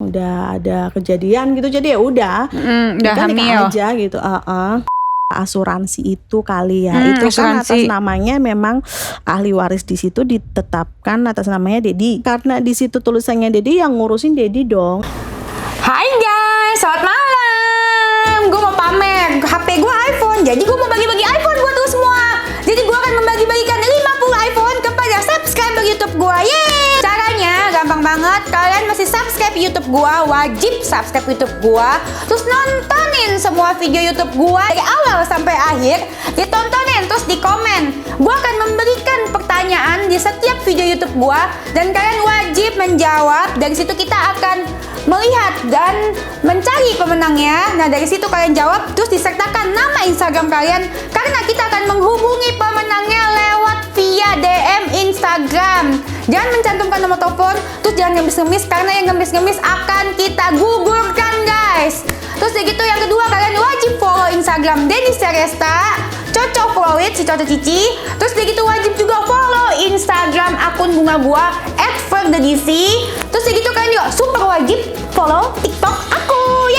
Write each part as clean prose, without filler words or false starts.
udah ada kejadian gitu, jadi ya udah udah hamil aja gitu. Asuransi itu kali ya, itu kan atas namanya memang ahli waris di situ ditetapkan atas namanya Dedi, karena di situ tulisannya Dedi, yang ngurusin Dedi dong. Hai guys, selamat malam. Gue mau pamer HP gue iPhone, jadi gue mau bagi-bagi iPhone buat lo semua. Jadi gue akan membagi-bagikan 50 iPhone kepada subscriber YouTube gue. Yeay! Caranya gampang banget. Kalian mesti subscribe YouTube gue, wajib subscribe YouTube gue. Terus nontonin semua video YouTube gue dari awal sampai akhir. Ditontonin, terus di komen. Gue akan memberikan pertanyaan di setiap video YouTube gue, dan kalian wajib menjawab. Dari situ kita akan melihat dan mencari pemenangnya. Nah, dari situ kalian jawab, terus disertakan nama Instagram kalian, karena kita akan menghubungi pemenangnya lewat via DM Instagram. Jangan mencantumkan nomor telepon, terus jangan ngemis-ngemis, karena yang ngemis-ngemis akan kita gugurkan, guys. Terus begitu, yang kedua, kalian wajib follow Instagram Denny Seresta, Coco Flowit, si Coco Cici. Terus begitu wajib juga follow Instagram akun bunga gua @ferdedc. Terus begitu kalian juga super wajib follow TikTok aku,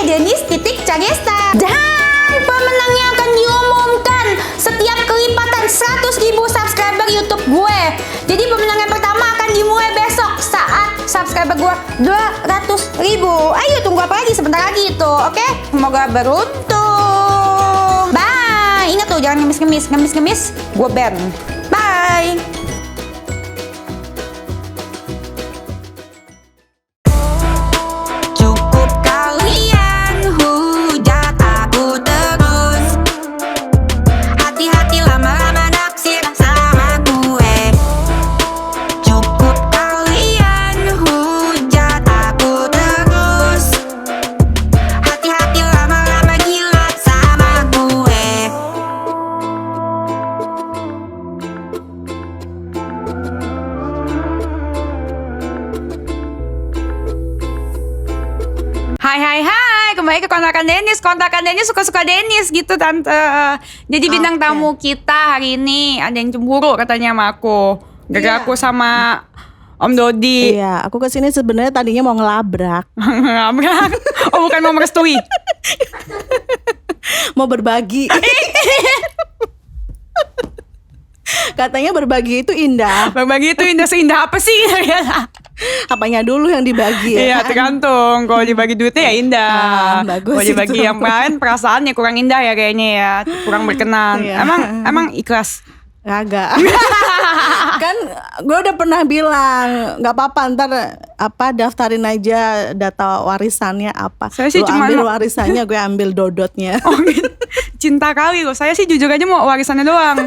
Denis.Cagesta. Dan pemenangnya akan diumumkan setiap kelipatan 100.000 subscriber YouTube gue. Jadi pemenang yang pertama akan dimulai besok saat subscriber gue 200.000. Ayo tunggu apa lagi, sebentar lagi itu, oke? Semoga beruntung. Bye. Ingat tuh, jangan ngemis-ngemis, gue ban. Bye. Hai, kembali ke kontrakan Dennis. Kontrakan Dennis suka-suka Dennis gitu, Tante. Jadi bintang tamu kita hari ini ada yang cemburu katanya sama aku. Gara-gara aku sama Om Dodi. Iya, aku kesini sebenarnya tadinya mau ngelabrak. Ngelabrak? Oh, bukan mau merestui. Mau berbagi. Katanya berbagi itu indah. Berbagi itu indah, seindah apa sih? Apanya dulu yang dibagi ya? Iya, tergantung. Kalau dibagi duitnya ya indah. Bagus. Kalau dibagi yang lain perasaannya kurang indah ya kayaknya ya. Kurang berkenan. Iya. Emang ikhlas? Kagak. Kan gue udah pernah bilang nggak apa-apa, ntar daftarin aja data warisannya apa. Saya sih lu cuma ambil warisannya, gue ambil dodotnya. Oh gitu. Cinta kali loh. Saya sih jujur aja mau warisannya doang.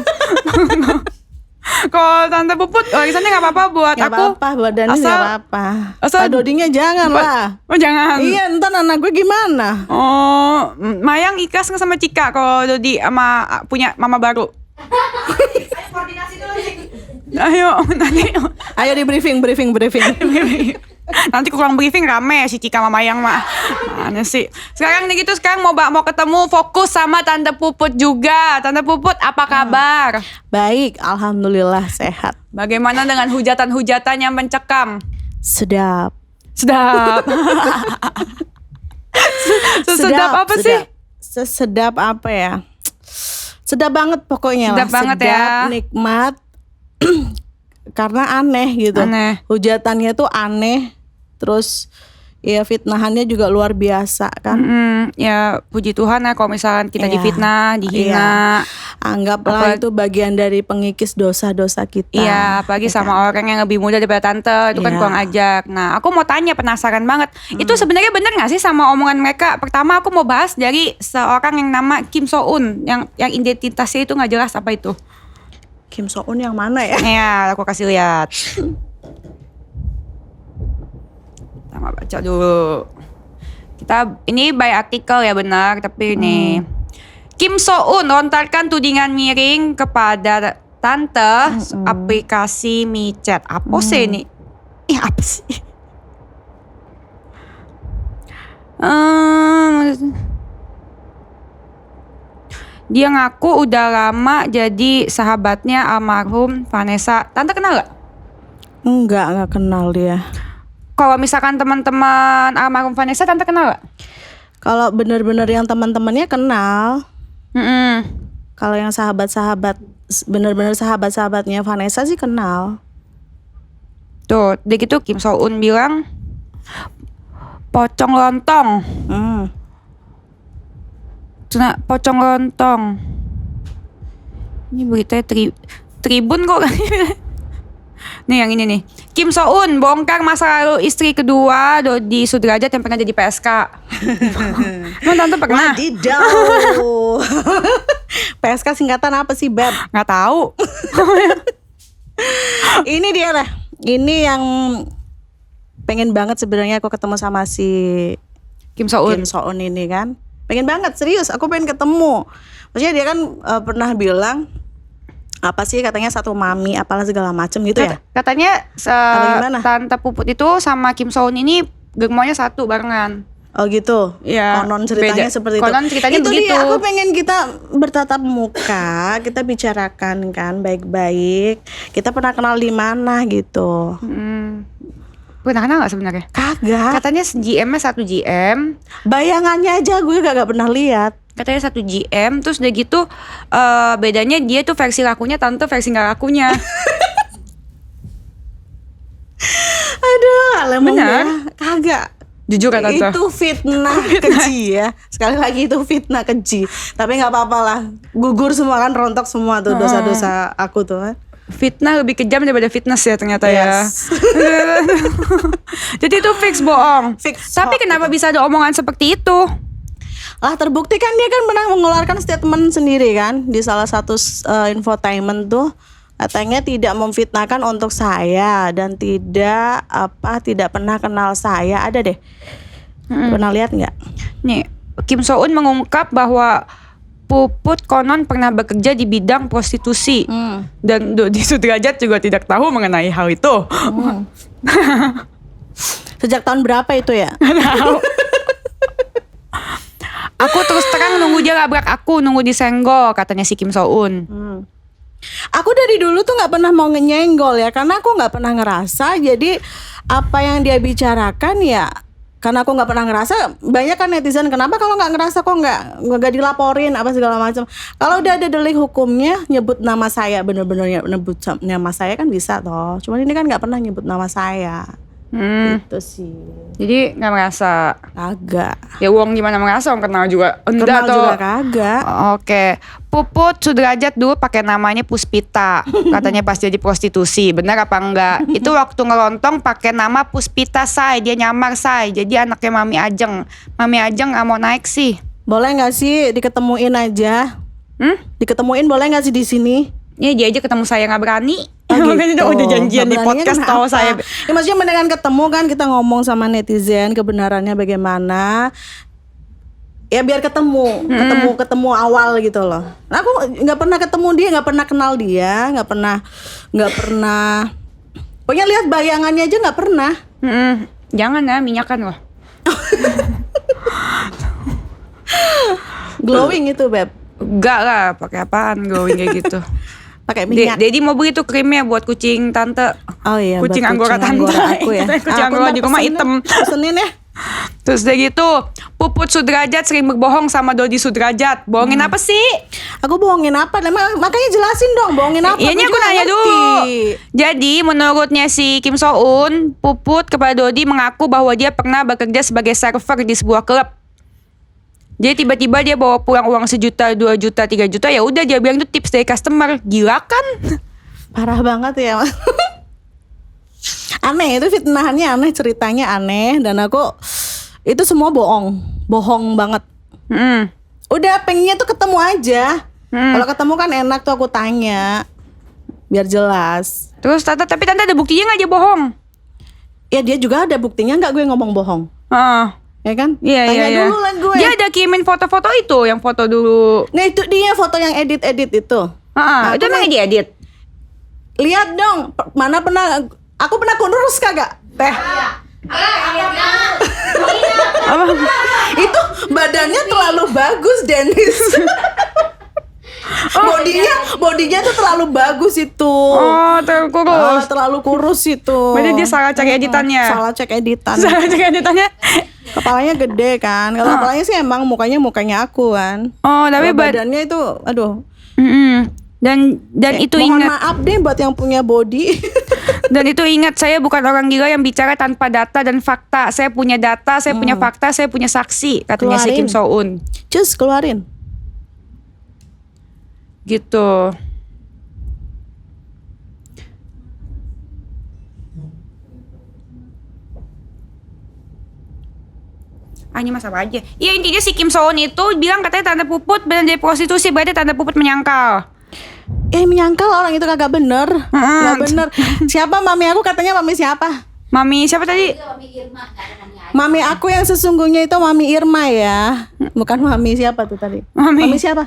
Kalau Tante Puput warisannya nggak apa-apa buat Gak aku. apa-apa, buat Dani nggak apa-apa. Asal Pak Dodinya jangan lah. Oh jangan. Iya, ntar anak gue gimana? Oh, Mayang ikhlas nggak sama Cika kalau Dodi sama punya mama baru? Ayo koordinasi dulu nih. Ayo Ayo di briefing. Nanti kurang briefing rame si Cika sama Mayang mah. Mana sih? Sekarang nih gitu, sekarang mau ketemu fokus sama Tante Puput juga. Tante Puput apa kabar? Baik, alhamdulillah sehat. Bagaimana dengan hujatan-hujatan yang mencekam? Sedap. Sedap apa sih? Sedap apa ya? Sedap banget pokoknya. Sedap lah. banget ya. Nikmat. Karena aneh gitu. Aneh. Hujatannya tuh aneh. Terus ya fitnahannya juga luar biasa kan. Ya puji Tuhan ya kalau misalkan kita Iya. difitnah, dihina. Iya. Anggaplah itu bagian dari pengikis dosa-dosa kita. Iya, apalagi sama orang yang lebih muda daripada Tante, itu kan Iya. kurang ajak. Nah, aku mau tanya, penasaran banget. Itu sebenarnya bener gak sih sama omongan mereka? Pertama aku mau bahas dari seorang yang nama Kim So Eun, yang identitasnya itu gak jelas apa itu. Kim So Eun yang mana ya? Ya, aku kasih lihat. Kita baca dulu. Ini by artikel ya benar, tapi ini Kim So Eun lontarkan tudingan miring kepada Tante aplikasi micet. Apa sih ini? Apa sih? Dia ngaku udah lama jadi sahabatnya almarhum Vanessa. Tante kenal gak? Enggak kenal dia. Kalau misalkan teman-teman almarhum Vanessa, tante kenal gak? Kalau bener-bener yang teman-temannya kenal. Mm-mm. Kalau yang sahabat-sahabat, bener-bener sahabat-sahabatnya Vanessa sih kenal. Tuh, udah gitu Kim So Eun bilang pocong lontong. Cina pocong lontong. Ini beritanya Tribun kok. Nih yang ini nih. Kim So Eun bongkar masa lalu istri kedua Dodi Sudrajat yang pernah jadi PSK. Emang tante pernah? Wadidaw. PSK singkatan apa sih, Beb? Nggak tahu. Ini dia lah. Ini yang pengen banget sebenarnya aku ketemu sama si Kim So Eun. Kim So Eun ini kan. Pengen banget, serius, aku pengen ketemu. Maksudnya dia kan pernah bilang apa sih katanya satu mami apalah segala macem gitu ya. Katanya gimana? tante Puput itu sama Kim So Eun ini gemoynya satu barengan. Oh gitu. Iya, Konon ceritanya beda. seperti itu. Konon ceritanya itu begitu. Dia, aku pengen kita bertatap muka, kita bicarakan kan baik-baik. Kita pernah kenal di mana gitu. Pernah kenal gak sebenarnya? Kagak. Katanya GM-nya 1 GM. Bayangannya aja gue gak pernah lihat. Katanya 1 GM. Terus udah gitu bedanya dia tuh versi lakunya, tante versi gak lakunya. Aduh, alemong Benar? ya. Kagak. Jujur kata tante. Itu fitnah keji ya. Sekali lagi itu fitnah keji. Tapi nggak apa-apa lah. Gugur semua kan, rontok semua tuh dosa-dosa aku tuh. Fitnah lebih kejam daripada fitness ya ternyata Yes. ya. Jadi itu fix bohong. Fix Tapi hoax kenapa bisa ada omongan seperti itu? Lah terbukti kan dia kan pernah mengeluarkan statement sendiri kan di salah satu infotainment tuh, katanya tidak memfitnahkan untuk saya dan tidak pernah kenal saya. Ada deh. Pernah lihat nggak? Nih, Kim So Eun mengungkap bahwa Puput konon pernah bekerja di bidang prostitusi. Dan Dodi Sudrajat juga tidak tahu mengenai hal itu. Sejak tahun berapa itu ya? Aku terus terang nunggu dia labrak aku, nunggu disenggol, katanya si Kim So Eun. Aku dari dulu tuh nggak pernah mau nyenggol ya, karena aku nggak pernah ngerasa. Jadi apa yang dia bicarakan ya, karena aku nggak pernah ngerasa. Banyak kan netizen, kenapa kalau nggak ngerasa kok nggak dilaporin apa segala macam. Kalau udah ada delik hukumnya, nyebut nama saya, bener-bener nyebut nama saya kan bisa toh. Cuman ini kan nggak pernah nyebut nama saya. Gitu sih. Jadi nggak merasa. Kagak. Ya uang gimana merasa, orang kenal juga. Kenal Enggak juga kagak. Oke, Puput Sudrajat dulu pakai namanya Puspita, katanya pas jadi prostitusi. Benar apa enggak? Itu waktu ngelontong pakai nama Puspita Say, dia nyamar Say. Jadi anaknya Mami Ajeng. Mami Ajeng nggak mau naik sih. Boleh nggak sih diketemuin aja? Diketemuin boleh nggak sih di sini? Ya dia aja ketemu saya nggak berani. Gitu. Udah janjian di Nggak beraninya podcast tahu kenapa? saya. Ya maksudnya mendingan ketemu kan, kita ngomong sama netizen kebenarannya bagaimana. Ya biar ketemu awal gitu loh. Nah, aku nggak pernah ketemu dia, nggak pernah kenal dia, nggak pernah. Pokoknya lihat bayangannya aja nggak pernah. Jangan ya, minyakan loh. Glowing itu Beb, Enggak lah, pakai apaan glowing kayak gitu. pakai minyak. Dedi mau beli tuh krimnya buat kucing tante. Oh iya, Kucing buat anggora tante. aku ya. Kucing anggora di rumah hitam. Pesenin ya. Terus udah gitu, Puput Sudrajat sering berbohong sama Dodi Sudrajat. Bohongin apa sih? Aku bohongin apa? Makanya jelasin dong, bohongin apa? Iya, ini Gue aku juga nanya ngerti. dulu. Jadi menurutnya si Kim So Eun, Puput kepada Dodi mengaku bahwa dia pernah bekerja sebagai server di sebuah klub. Jadi tiba-tiba dia bawa pulang uang 1 juta, 2 juta, 3 juta. Ya udah dia bilang itu tips dari customer. Gila kan? Parah banget ya. Aneh, itu fitnahannya aneh, ceritanya aneh, dan aku itu semua bohong banget. Udah pengennya tuh ketemu aja. Kalau ketemu kan enak tuh, aku tanya biar jelas. Terus tapi tante ada buktinya nggak dia bohong? Ya dia juga ada buktinya nggak gue ngomong bohong, ya kan? Iya, Tanya iya. dulu lah gue. Dia ada kirimin foto-foto itu, yang foto dulu. Nah itu dia foto yang edit itu. Nah, Itu aku emang diedit. Lihat dong, mana pernah aku pernah kurus kagak? Teh. Itu badannya terlalu bagus, Dennis. Bodinya tuh terlalu bagus itu. Oh, terkurus. Terlalu kurus itu. Berarti dia salah cek editannya. Salah cek editan. Salah cek editannya. Kepalanya gede kan. Kalau kepalanya sih emang mukanya aku kan. Oh, tapi Kalau badannya itu aduh. Dan itu Mohon ingat. maaf deh buat yang punya body. Dan itu ingat, saya bukan orang gila yang bicara tanpa data dan fakta. Saya punya data, saya punya fakta, saya punya saksi, katanya si Kim So Eun. Just keluarin. Gitu. Ini masa apa aja? Ya intinya si Kim So Eun itu bilang katanya Tante Puput benar dari prostitusi, berarti Tante Puput menyangkal. Menyangkal orang itu kagak bener. Gak bener. Siapa mami aku, katanya mami siapa? Mami siapa tadi? Mami aku yang sesungguhnya itu Mami Irma ya. Bukan mami siapa tuh tadi? Mami siapa?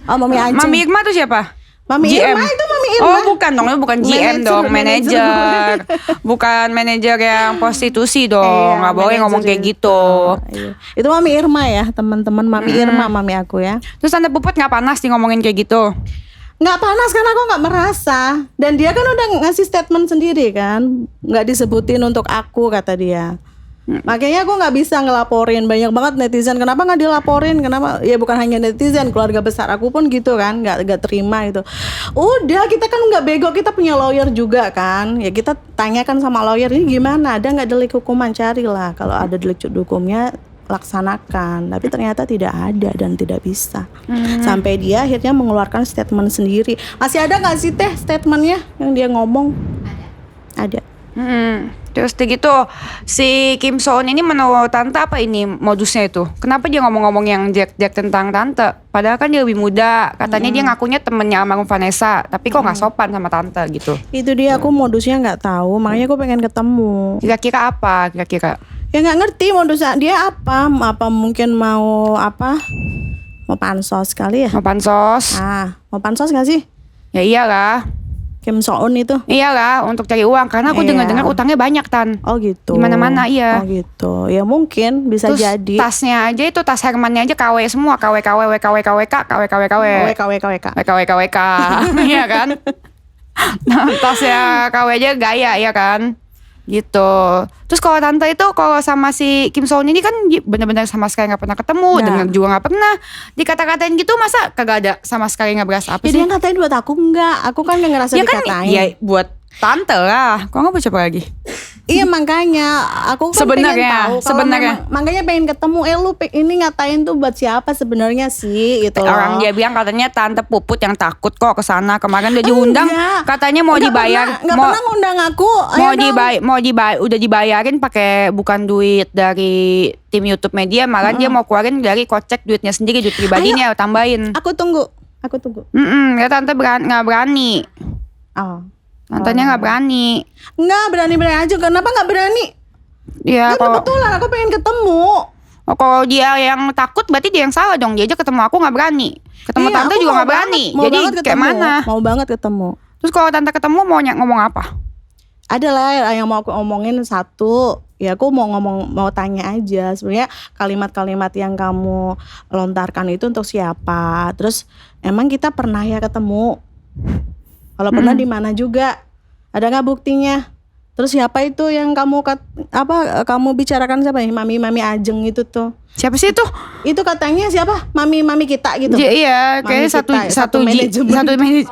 Oh, Mami Aceh. Mami Irma tuh siapa? Mami GM. Irma itu Mami Irma. Oh bukan dong, itu bukan GM dong, manajer. Bukan manajer yang prostitusi dong, nggak boleh ngomong kayak gitu. Iya. Itu Mami Irma ya, teman-teman Mami Irma, mami aku ya. Terus Tante Puput nggak panas nih ngomongin kayak gitu? Nggak panas karena aku nggak merasa. Dan dia kan udah ngasih statement sendiri kan, nggak disebutin untuk aku kata dia. Makanya aku nggak bisa ngelaporin. Banyak banget netizen, kenapa nggak dilaporin? Kenapa? Ya bukan hanya netizen, keluarga besar aku pun gitu kan, nggak terima itu. Udah, kita kan nggak bego, kita punya lawyer juga kan. Ya kita tanyakan sama lawyer, ini gimana? Ada nggak delik hukuman? Carilah. Kalau ada delik hukumnya laksanakan. Tapi ternyata tidak ada dan tidak bisa. Sampai dia akhirnya mengeluarkan statement sendiri. Masih ada nggak sih teh statementnya yang dia ngomong? Ada. Terus gitu si Kim So Eun ini menurut Tante apa ini modusnya itu? Kenapa dia ngomong-ngomong yang jelek-jelek tentang Tante? Padahal kan dia lebih muda. Katanya dia ngakunya temennya almarhum Vanessa, tapi kok nggak sopan sama Tante gitu. Itu dia, aku modusnya nggak tahu. Makanya aku pengen ketemu. Kira-kira apa? Kira-kira? Ya nggak ngerti modusnya dia apa. Apa mungkin mau apa? Mau pansos kali ya? Mau pansos? Mau pansos nggak sih? Ya iyalah. Kim So Eun itu? Iyalah, untuk cari uang. Karena aku dengar-dengar utangnya banyak, Tan. Oh gitu. Di mana-mana iya. Oh gitu. Ya mungkin bisa terus jadi. Tasnya aja itu, tas Hermannya aja KW semua, KW KW WK WK WK KW KW KW WK WK WK. Iya kan? Nah, tasnya KW aja gaya ya kan? Gitu. Terus kalau Tante itu kalau sama si Kim So Eun ini kan benar-benar sama sekali nggak pernah ketemu, dengar juga nggak pernah. Dikata-katain gitu, masa kagak ada sama sekali nggak berasa apa sih? Dia ngatain buat aku enggak. Aku kan nggak ngerasa ya dikatain. Kan, ya buat Tante lah. Kok nggak baca lagi? Iya makanya aku kan sebenarnya, pengen tahu. Sebenarnya. Makanya pengen ketemu. Lu ini ngatain tuh buat siapa sebenarnya sih? Gitu loh. Orang dia bilang katanya Tante Puput yang takut kok kesana. Kemarin udah diundang. Katanya mau dibayar. Nggak pernah ngundang aku. Udah dibayarin pakai bukan duit dari tim YouTube Media. Malah dia mau keluarin dari kocek duitnya sendiri, duit pribadinya tambahin. Aku tunggu. Ya Tante nggak berani. Tantenya nggak berani. Nggak berani aja. Kenapa nggak berani? Ya kan kebetulan aku pengen ketemu. Kalau dia yang takut berarti dia yang salah dong. Dia aja ketemu aku nggak berani. Ketemu Tante juga nggak berani. Jadi kayak mana? Mau banget ketemu. Terus kalau Tante ketemu mau ngomong apa? Ada lah yang mau aku omongin satu. Ya aku mau tanya aja. Sebenarnya kalimat-kalimat yang kamu lontarkan itu untuk siapa? Terus emang kita pernah ya ketemu? Kalau pernah di mana juga? Ada nggak buktinya? Terus siapa itu yang kamu bicarakan siapa nih? Mami Ajeng itu tuh. Siapa sih itu? Itu katanya siapa? Mami kita gitu. Iya, kayaknya satu manajemen.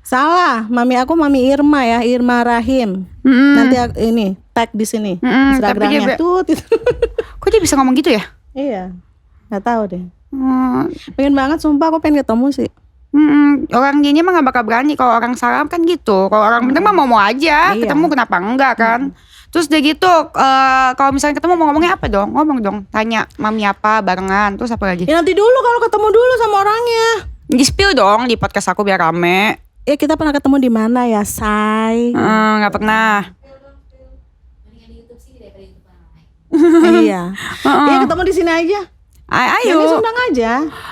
Salah, mami aku Mami Irma ya, Irma Rahim. Nanti ini tag di sini. Instagramnya tuh. Kok dia bisa ngomong gitu ya? Iya, nggak tahu deh. Pengen banget, sumpah aku pengen ketemu sih. Orang dianya mah gak bakal berani. Kalau orang salam kan gitu. Kalau orang bener mah mau aja. Iya. Ketemu kenapa enggak kan. Terus udah gitu kalau misalnya ketemu mau ngomongnya apa dong? Ngomong dong. Tanya mami apa barengan. Terus apa lagi? Ya nanti dulu kalau ketemu dulu sama orangnya. Di-spill dong di podcast aku biar rame. Ya kita pernah ketemu di mana ya, Say? Gak pernah. Iya. Ya ketemu di sini aja. Ayo. Yang undang aja.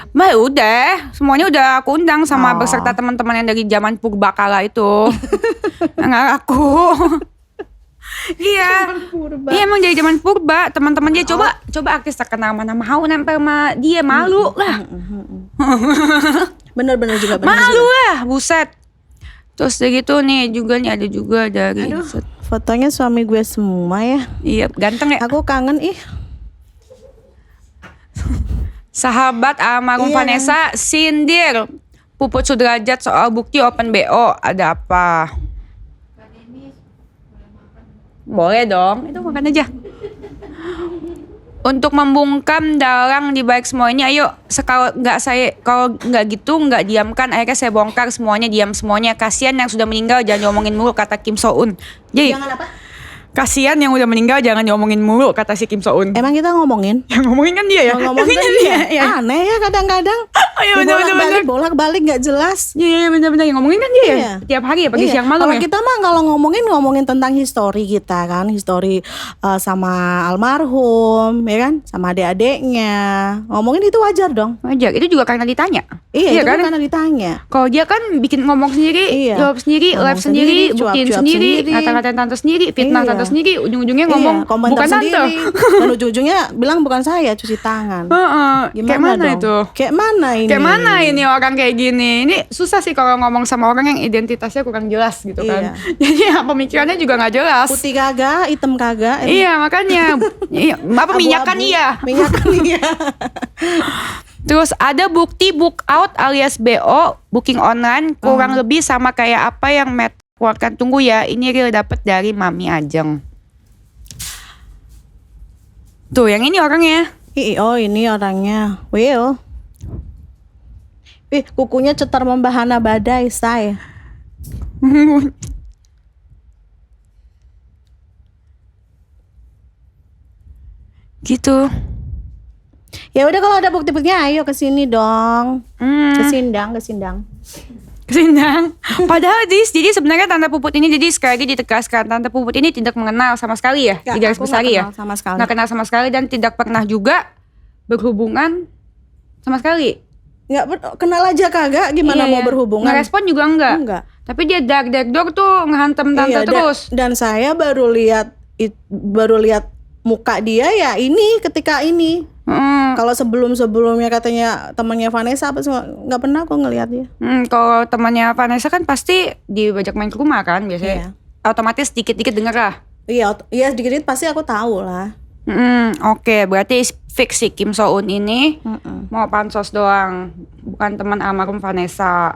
Bah udah, semuanya udah aku undang sama beserta teman-teman yang dari zaman purbakala itu. Nggak aku. Iya. Iya emang dari zaman purba, teman-teman dia coba artis terkenal mana mau nempel sama dia, malu lah. Bener-bener juga bener Malu juga. lah, buset. Terus udah gitu nih juga nih ada juga dari Fotonya suami gue semua ya. iya ganteng ya. Aku kangen Sahabat almarhum Iya. Vanessa sindir Puput Sudrajat soal bukti open BO. Ada apa? Boleh dong, itu makan aja. Untuk membungkam dalang di balik semua ini, ayo kalau nggak gitu nggak diamkan, akhirnya saya bongkar semuanya, diam semuanya. Kasihan yang sudah meninggal jangan diomongin mulu, kata Kim So Eun. Jadi Jangan apa? kasihan yang udah meninggal jangan diomongin mulu, kata si Kim So Eun. Emang kita ngomongin? Yang ngomongin kan dia ya. Ngomongin Kan dia. ya. Aneh ya kadang-kadang. Oh iya bener. Bolak-balik nggak jelas. Iya bener-bener yang ngomongin kan dia ya. Iya. Tiap hari ya pagi Iya. siang malam Kalau ya. kita mah kalau ngomongin tentang histori kita kan, histori sama almarhum, ya kan, sama adik-adiknya. Ngomongin itu wajar dong. Wajar, itu juga karena ditanya. Iya, itu kan? kan karena ditanya. Kalau dia kan bikin ngomong sendiri, Iya. jawab sendiri, Ngomong live sendiri, sendiri, buktiin cuap-cuap sendiri, sendiri. ngata-ngatain tante sendiri, fitnah Iya. tante sendiri, ujung-ujungnya ngomong komentar bukan tante. sendiri. Dan ujung-ujungnya bilang bukan saya, cuci tangan. Heeh, kayak mana dong? itu? Kayak mana ini? Kayak mana ini orang kayak gini? Ini susah sih kalau ngomong sama orang yang identitasnya kurang jelas gitu kan. Iya. Jadi ya, pemikirannya juga nggak jelas. Putih kagak, hitam kagak. Iya makanya, iya, apa minyakan Abu-abu. iya. Minyakan iya. Terus ada bukti book out alias BO, booking online, kurang lebih sama kayak apa yang Matt keluarkan. Tunggu ya, ini real dapet dari Mami Ajeng. Tuh, yang ini orangnya. Oh ini orangnya. Will. Kukunya cetar membahana badai, say. Gitu. Ya udah kalau ada bukti-buktinya ayo ke sini dong. Kesindang. Kesindang. Padahal jadi sebenarnya Tante Puput ini, jadi sekali lagi ditegaskan, Tante Puput ini tidak mengenal sama sekali ya, Nggak, di garis aku besar nggak ya. kenal sama sekali. Nggak kenal sama sekali dan tidak pernah juga berhubungan sama sekali. Kenal aja kagak gimana Iya, mau berhubungan. ngerespon juga enggak. Enggak. Tapi dia dark tuh ngehantem Tante Iya, terus. Dan saya baru lihat muka dia ya ini ketika ini. Kalau sebelumnya katanya temannya Vanessa apa semua nggak pernah kok ngelihat dia. Kalau temannya Vanessa kan pasti dibajak main ke rumah kan biasanya. Iya. Otomatis dikit-dikit denger lah. Iya sedikit pasti aku tahu lah. Oke, berarti fix si Kim So Eun ini mau pansos doang, bukan teman almarhum Vanessa.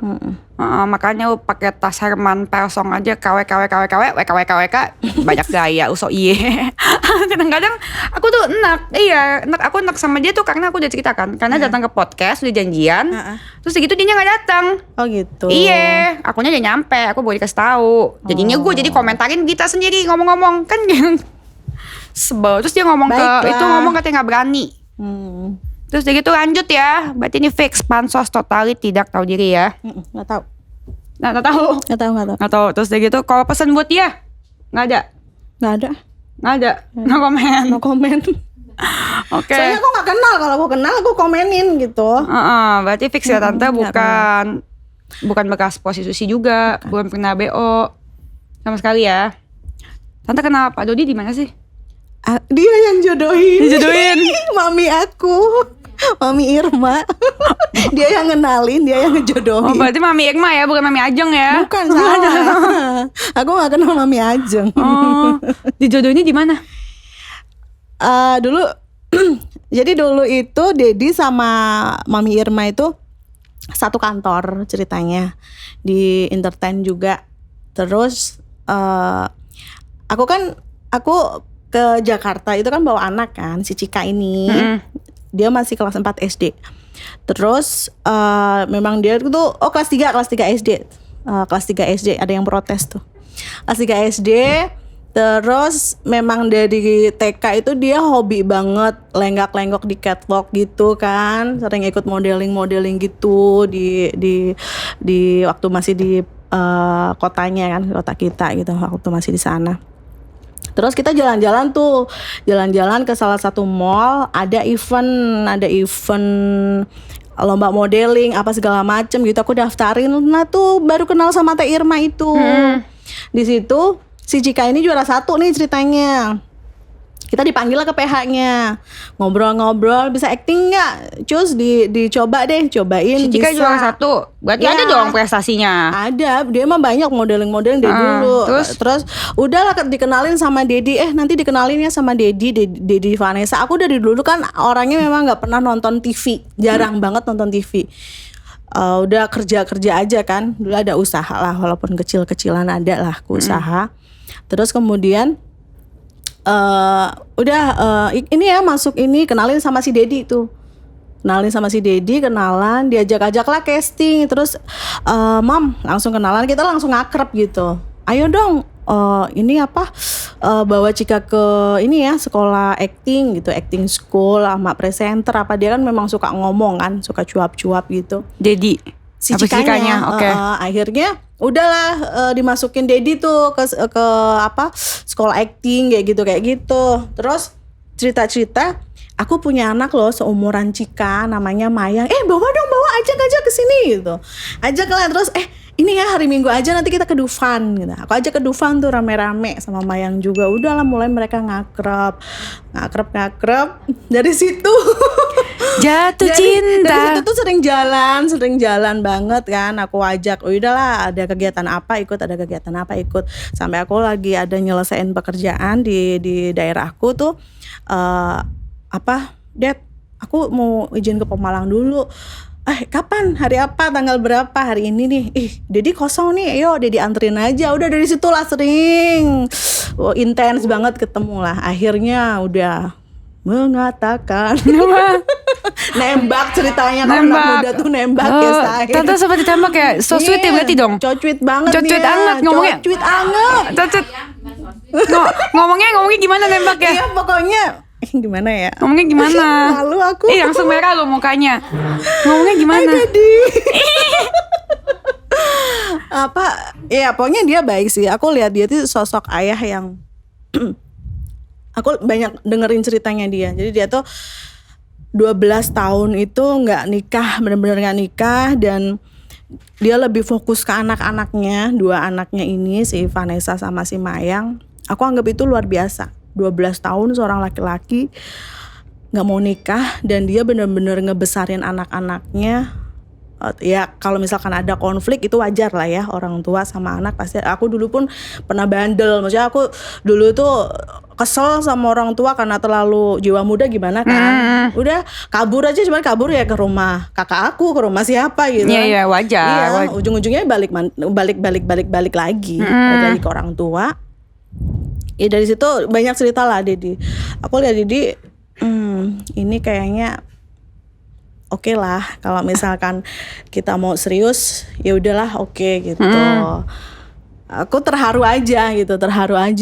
Makanya lu pakai tas Herman Persong aja WKWK banyak gaya usok iye. Kadang-kadang aku tuh aku enak sama dia tuh karena aku udah ceritakan, karena datang ke podcast udah janjian, terus segitu dia nggak datang. Oh gitu. Iya, akunya udah nyampe, aku boleh dikasih tahu. Jadinya gue jadi komentarin kita sendiri ngomong-ngomong kan sebel. Terus dia ngomong katanya nggak berani. Terus dia gitu lanjut ya. Berarti ini fix pansos totali tidak tahu diri ya. Nggak tahu. Nggak tahu. Terus dia gitu kalau pesan buat dia nggak ada. No komen. Oke. Soalnya aku nggak kenal. Kalau aku kenal aku komenin gitu. Berarti fix ya Tante, bukan bekas prostitusi juga, belum pernah BO sama sekali ya. Tante kenal Pak Dodi di mana sih? Dia yang jodohin. Dijodohin. Mami aku, Mami Irma. Dia yang ngenalin, dia yang Oh, ngejodohin. berarti Mami Irma ya, bukan Mami Ajeng ya? Bukan salah. Aku nggak kenal Mami Ajeng. Oh, dijodohinnya di mana? Dulu jadi dulu itu Dedi sama Mami Irma itu satu kantor ceritanya, di entertain juga. Terus aku ke Jakarta itu kan bawa anak kan, si Cika ini. Dia masih kelas 4 SD. Terus memang dia itu kelas 3 SD. Kelas 3 SD ada yang protes tuh. Kelas 3 SD. Terus memang dari TK itu dia hobi banget lenggak-lenggok di catwalk gitu kan, sering ikut modeling gitu di waktu masih di kotanya kan, kota kita gitu, waktu masih di sana. Terus kita jalan-jalan ke salah satu mall, ada event lomba modeling apa segala macem gitu, aku daftarin. Nah tuh baru kenal sama Teh Irma itu. Di situ si Cika ini juara 1 nih ceritanya. Kita dipanggil lah ke PH-nya, ngobrol-ngobrol, bisa acting nggak? Cus dicoba deh, cobain. Si Cika bisa. juara 1, berarti Ya. ada dong prestasinya. Ada, dia mah banyak modeling-modeling dari dulu. Terus udahlah dikenalin sama Dedi. Nanti dikenalinnya sama Dedi Vanessa. Aku dari dulu kan orangnya memang nggak pernah nonton TV, jarang banget nonton TV. Udah kerja aja kan. Dulu ada usaha lah, walaupun kecil-kecilan ada lah usaha. Terus kemudian ini ya masuk ini kenalin sama si Dedi tuh. Kenalin sama si Dedi, kenalan, diajak-ajak lah casting. Terus Mam, langsung kenalan, kita langsung akrab gitu. Ayo dong, ini apa bawa Cika ke ini ya sekolah acting gitu, acting school sama presenter apa. Dia kan memang suka ngomong kan, suka cuap-cuap gitu. Dedi Si Cikanya, oke. Akhirnya udahlah dimasukin Dedi tuh ke apa sekolah acting kayak gitu. Terus cerita aku punya anak loh seumuran Cika namanya Mayang. Bawa ajak ke sini gitu. Ajak lah terus ini ya hari Minggu aja nanti kita ke Dufan gitu. Aku ajak ke Dufan tuh rame-rame sama Mayang juga. Udahlah mulai mereka ngakrab. Dari situ jatuh cinta. Dari situ tuh sering jalan banget kan. Aku ajak, udahlah ada kegiatan apa ikut. Sampai aku lagi ada nyelesain pekerjaan di daerahku tuh. Dad, aku mau izin ke Pemalang dulu. Kapan? Hari apa? Tanggal berapa? Hari ini nih. Dedi kosong nih. Ayo Dedi anterin aja. Udah dari situlah sering intens banget ketemu lah. Akhirnya udah mengatakan nembak ceritanya kan anak muda tuh nembak ya saya. Tante sempat ditembak ya. So sweet ya berarti dong. Cocuit banget dia. Cocuit anget ngomongnya. Cocuit anget. Cocuit. Ngomongnya gimana nembak ya? Iya pokoknya gimana ya? Ngomongnya gimana? Malu aku. Langsung merah lo mukanya. Ngomongnya gimana? Jadi ya pokoknya dia baik sih. Aku lihat dia tuh sosok ayah yang aku banyak dengerin ceritanya dia. Jadi dia tuh 12 tahun itu nggak nikah, benar-benar nggak nikah, dan dia lebih fokus ke anak-anaknya, 2 anaknya ini, si Vanessa sama si Mayang. Aku anggap itu luar biasa. 12 tahun seorang laki-laki nggak mau nikah dan dia benar-benar ngebesarin anak-anaknya. Ya kalau misalkan ada konflik itu wajar lah ya, orang tua sama anak pasti. Aku dulu pun pernah bandel, maksudnya aku dulu tuh kesel sama orang tua karena terlalu jiwa muda gimana kan. Udah kabur aja, cuman kabur ya ke rumah kakak aku, ke rumah siapa gitu. Iya wajar. Iya, ujung-ujungnya balik lagi dari ke orang tua. Ya dari situ banyak cerita lah Dedi. Aku lihat Dedi, ini kayaknya oke lah kalau misalkan kita mau serius ya udahlah oke gitu. Aku terharu aja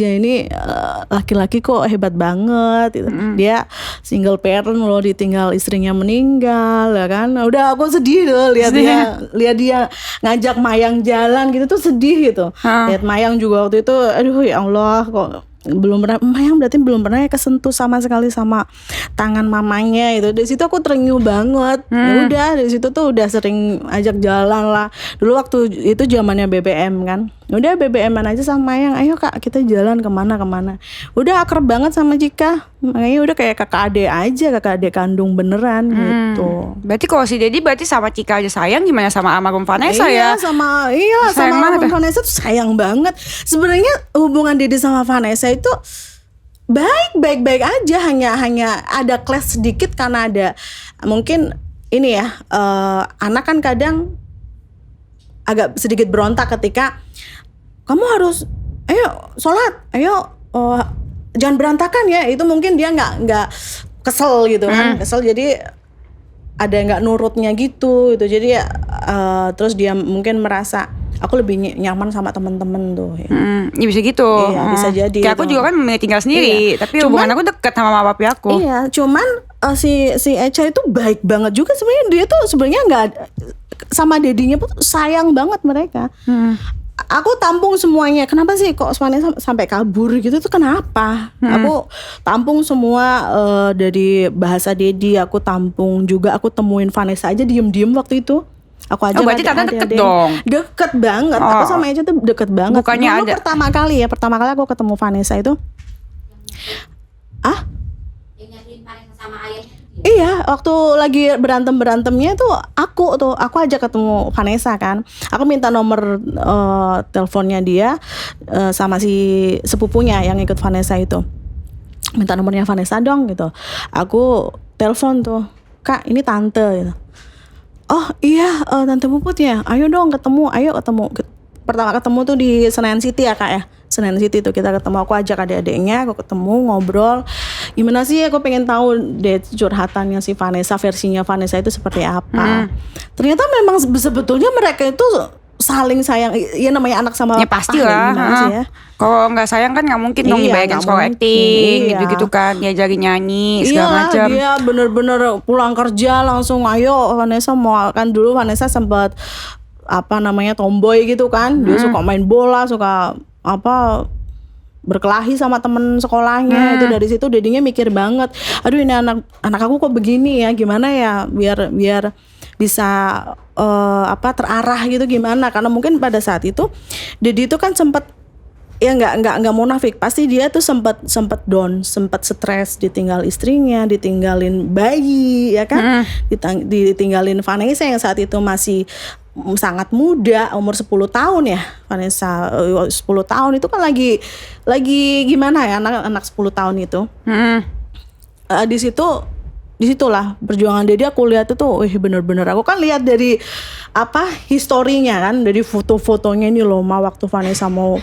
ini laki-laki kok hebat banget gitu. Dia single parent loh, ditinggal istrinya meninggal ya kan. Udah aku sedih tuh lihat dia ngajak Mayang jalan gitu tuh sedih gitu. Lihat Mayang juga waktu itu aduh ya Allah kok Mayang berarti belum pernah ya kesentuh sama sekali sama tangan mamanya itu. Dari situ aku terenyuh banget. Ya udah dari situ tuh udah sering ajak jalan lah. Dulu waktu itu zamannya BBM kan. Udah BBM-an aja sama Mayang. Ayo Kak kita jalan kemana. Udah akrab banget sama Cika. Makanya udah kayak kakak adik kandung beneran gitu. Berarti kalau si Dedi berarti sama Cika aja sayang, gimana sama almarhum Vanessa ya? Sama almarhum Vanessa tuh sayang banget. Sebenarnya hubungan Dedi sama Vanessa itu baik aja, hanya ada clash sedikit karena ada mungkin ini ya anak kan kadang agak sedikit berontak ketika kamu harus ayo sholat, jangan berantakan ya. Itu mungkin dia nggak kesel gitu kan, kesel jadi ada nggak nurutnya gitu. Jadi terus dia mungkin merasa aku lebih nyaman sama temen-temen tuh ya. Ya bisa gitu. Iya, bisa jadi. Kayak aku juga kan memilih tinggal sendiri, tapi hubungan aku deket sama mama papi aku. Iya, cuman si Echa itu baik banget juga sebenarnya. Dia tuh sebenarnya nggak sama dedinya pun sayang banget mereka. Aku tampung semuanya. Kenapa sih kok Vanessa sampai kabur gitu tuh kenapa? Aku tampung semua dari bahasa Dedi. Aku tampung juga. Aku temuin Vanessa aja diem-diem waktu itu. Aku aja berarti tante deket dong. Deket banget. Aku sama Echa tuh deket banget. Bukannya dulu pertama kali aku ketemu Vanessa itu Ah? Yang nyariin Vanessa sama ayahnya tuh dia. Iya, waktu lagi berantemnya tuh aku ajak ketemu Vanessa kan. Aku minta nomor teleponnya dia sama si sepupunya yang ikut Vanessa itu. Minta nomornya Vanessa dong gitu. Aku telepon tuh, Kak ini tante gitu. Oh iya, tante Puput ya. Ayo dong ketemu, ayo ketemu. Pertama ketemu tuh di Senayan City ya Kak ya. Senayan City tuh kita ketemu, aku ajak adik-adiknya, aku ketemu ngobrol. Gimana sih, aku pengen tahu deh curhatannya si Vanessa, versinya Vanessa itu seperti apa. Ternyata memang sebetulnya mereka itu saling sayang, ya namanya anak sama Ya pasti papa, lah. gimana sih ya. Kalau nggak sayang kan nggak mungkin dong Iya, dibayarin nggak sekolah mungkin. acting Iya. gitu-gitu kan, diajarin nyanyi segala Iyalah, macam. dia bener-bener pulang kerja langsung ayo Vanessa mau, kan dulu Vanessa sempat apa namanya tomboy gitu kan. Dia suka main bola, suka apa berkelahi sama temen sekolahnya. Itu dari situ dedinya mikir banget, aduh ini anak aku kok begini ya, gimana ya biar bisa terarah gitu gimana. Karena mungkin pada saat itu Dedi itu kan sempat ya nggak munafik, pasti dia tuh sempat down, sempat stres, ditinggal istrinya, ditinggalin bayi ya kan, ditinggalin Vanessa yang saat itu masih sangat muda, umur 10 tahun ya Vanessa. 10 tahun itu kan lagi gimana ya anak 10 tahun itu. Disitulah perjuangan Dedi aku lihat itu, bener-bener aku kan lihat dari historinya kan, dari foto-fotonya ini loh, waktu Vanessa mau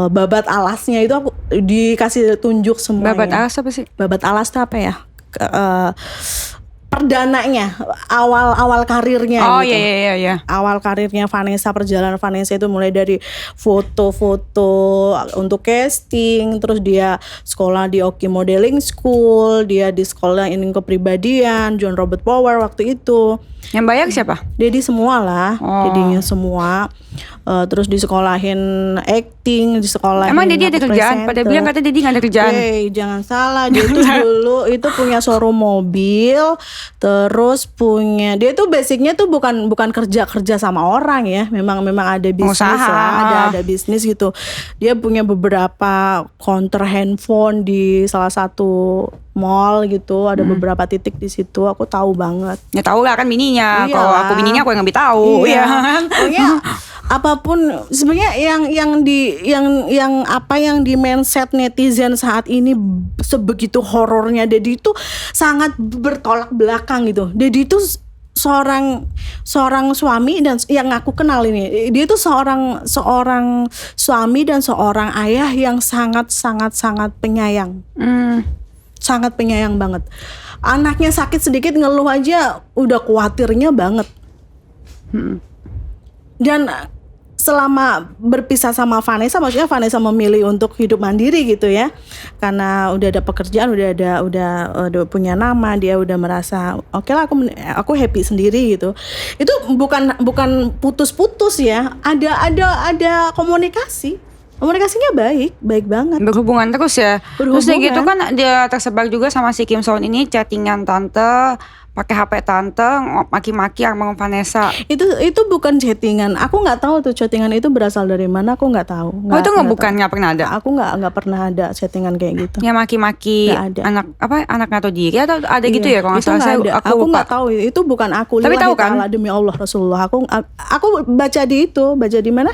babat alasnya itu aku dikasih tunjuk semuanya. Babat alas apa sih? Babat alas itu apa ya? Perdananya, awal karirnya Oh gitu. iya. Awal karirnya Vanessa, perjalanan Vanessa itu mulai dari foto-foto untuk casting, terus dia sekolah di Oki Modeling School, dia di sekolah ini kepribadian John Robert Power waktu itu. Yang bayar siapa? Dedi semua lah, Dedinya semua. Terus disekolahin acting, disekolahin. Emang Dedi ada kerjaan? Pada bilang katanya Dedi nggak ada kerjaan. Jangan salah, dia itu dulu itu punya showroom mobil, terus dia itu basicnya tuh bukan kerja sama orang ya, memang ada bisnis lah, ada bisnis gitu. Dia punya beberapa counter handphone di salah satu mall gitu, ada beberapa titik di situ, aku tahu banget. Ya tahu lah kan bininya. Iyalah. Kalau aku bininya aku yang lebih tahu. Iya. Ya kan? Pokoknya apapun sebenarnya yang di mindset netizen saat ini sebegitu horornya Dedi itu sangat bertolak belakang gitu. Dedi itu seorang suami, dan yang aku kenal ini dia itu seorang suami dan seorang ayah yang sangat penyayang. Sangat penyayang banget. Anaknya sakit sedikit ngeluh aja udah khawatirnya banget. Dan selama berpisah sama Vanessa, maksudnya Vanessa memilih untuk hidup mandiri gitu ya, karena udah ada pekerjaan, udah punya nama, dia udah merasa oke lah, aku happy sendiri gitu. Itu bukan putus-putus ya, ada komunikasinya baik banget. Berhubungan terus ya. Berhubungan. Terus gitu kan dia tersebar juga sama si Kim Soon ini chattingan tante, pakai HP tante, maki-maki Almarhum Vanessa. Itu bukan chattingan. Aku nggak tahu tuh chattingan itu berasal dari mana. Aku nggak tahu. Itu nggak pernah ada. Aku nggak pernah ada chattingan kayak gitu. Ya maki-maki Nggak ada. anak atau diri atau ada gitu ya kalau nggak Itu salah. nggak ada. Aku nggak tahu. Itu bukan aku. Tapi Lillahi tahu kan? ta'ala, demi Allah Rasulullah. Aku baca di mana?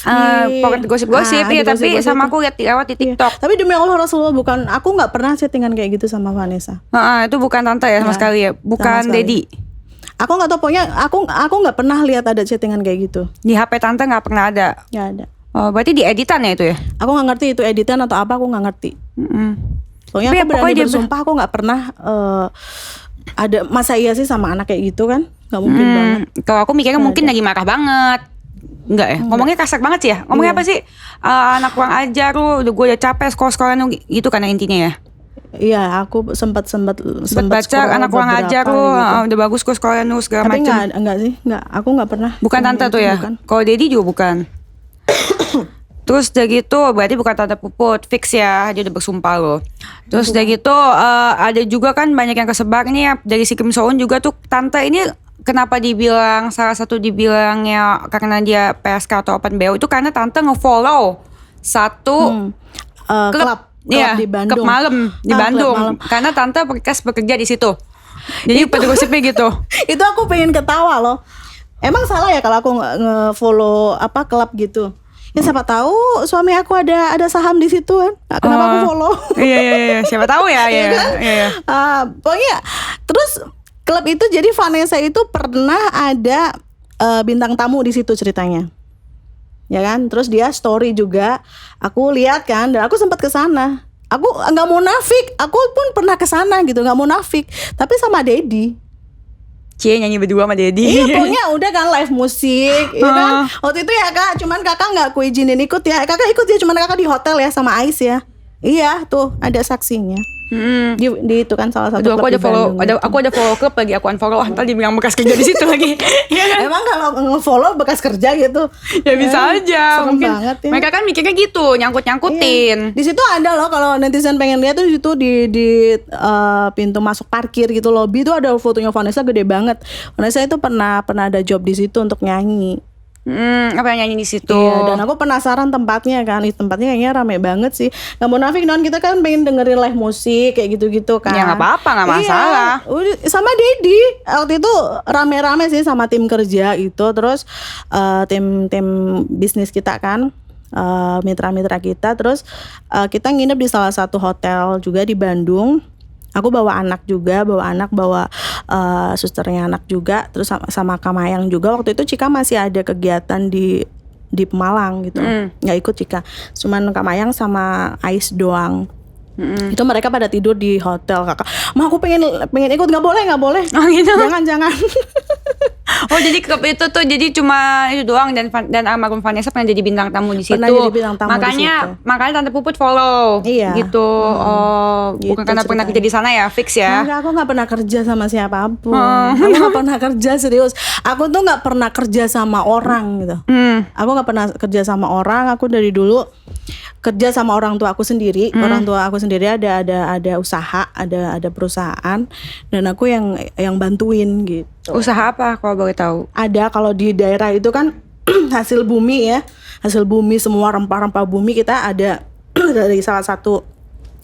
Pokoknya gosip-gosip ya, tapi gosip-gosip sama itu. aku lihat lewat di TikTok. Tapi demi Allah Rasulullah aku nggak pernah chattingan kayak gitu sama Vanessa. Itu bukan tante ya sama Ya, sekali ya, bukan sama sekali. Dedi. Aku nggak tahu, pokoknya aku nggak pernah lihat ada chattingan kayak gitu. Di HP tante nggak pernah ada. Nggak ada. Oh, berarti di editan ya itu ya? Aku nggak ngerti itu editan atau apa, aku nggak ngerti. Pokoknya Tapi aku berani pokoknya dia bersumpah aku nggak pernah ada. Masa iya sih sama anak kayak gitu kan? Nggak mungkin banget. Kalau aku mikirnya mungkin lagi marah banget. Enggak ya? Ngomongnya kasar banget sih ya? Ngomongnya apa sih? Anak kurang ajar lu, gue udah capek sekolah-sekolah lu, gitu kan intinya ya? Iya, aku sempat baca scroll anak kurang beberapa ajar lu, gitu. udah bagus kok sekolah lu segala Tapi macam. enggak sih, aku nggak pernah. Bukan tante tuh ya? Bukan. Kalau Dedi juga bukan. Terus udah gitu berarti bukan tante Puput, fix ya, dia udah bersumpah loh. Terus udah gitu ada juga kan banyak yang kesebar nih ya, dari si Kim Soon juga tuh tante ini. Kenapa dibilang salah satu dibilangnya karena dia PSK atau open BO itu karena tante nge-follow satu Klub. Klub di Bandung. Klub malam di Klub Bandung. malam. Karena tante bekas bekerja di situ. Jadi gosipnya gitu. Itu aku pengen ketawa loh. Emang salah ya kalau aku nge-follow apa klub gitu? Ya siapa tahu suami aku ada saham di situ kan. Nah, kenapa aku follow? Iya. Siapa tahu ya. Iya kan? Iya. Pokoknya terus klub itu jadi Vanessa itu pernah ada bintang tamu di situ ceritanya. Ya kan? Terus dia story juga. Aku lihat kan dan aku sempat ke sana. Aku nggak munafik, aku pun pernah ke sana gitu, nggak munafik. Tapi sama Dedi. Cie nyanyi berdua sama Dedi. Iya, pokoknya udah kan live musik, ya kan. Waktu itu ya kak, cuman kakak nggak aku izinin ikut ya. Kakak ikut ya, cuman kakak di hotel ya sama Ais ya. Iya, tuh ada saksinya. Di itu kan salah satu Aduh, klub aku ada di follow, Bandung gitu. aku ada follow klub lagi, aku unfollow. Ntar dibilang bekas kerja di situ lagi. Iya kan? Emang kalau nge-follow bekas kerja gitu? Ya bisa aja. Serem Mungkin banget ya. mereka kan mikirnya gitu, nyangkut-nyangkutin. Di situ ada loh kalau netizen pengen lihat tuh di situ di pintu masuk parkir gitu lobby itu ada fotonya Vanessa gede banget. Vanessa itu pernah ada job di situ untuk nyanyi. Apa yang nyanyi di situ? Iya, dan aku penasaran tempatnya kan. Tempatnya kayaknya rame banget sih. Gak munafik non, kita kan pengen dengerin live musik kayak gitu-gitu kan. Ya nggak apa-apa, nggak masalah. Iya, sama Dedi waktu itu rame-rame sih sama tim kerja itu. Terus tim bisnis kita kan, mitra-mitra kita. Terus kita nginep di salah satu hotel juga di Bandung. Aku bawa anak bawa susternya anak juga, terus sama Kamayang juga. Waktu itu Cika masih ada kegiatan di Pemalang gitu, nggak ikut Cika, cuman Kamayang sama Ais doang. Itu mereka pada tidur di hotel. Kakak, aku pengen ikut, nggak boleh. Oh gitu. Jangan. Oh jadi klub itu tuh jadi cuma itu doang dan almarhum Vanessa pernah jadi bintang tamu di situ. Pernah jadi bintang tamu makanya Tante Puput follow. Iya. Gitu. Oh, Gitu bukan karena pernah ceritanya. kerja di sana ya, fix ya. Enggak, aku nggak pernah kerja sama siapapun. Aku nggak pernah kerja, serius. Aku tuh nggak pernah kerja sama orang gitu. Aku nggak pernah kerja sama orang. Aku dari dulu kerja sama orang tua aku sendiri. Orang tua aku sendiri ada usaha, ada perusahaan, dan aku yang bantuin gitu. Usaha apa kalau boleh tahu? Ada, kalau di daerah itu kan hasil bumi ya, hasil bumi semua rempah-rempah bumi kita ada dari salah satu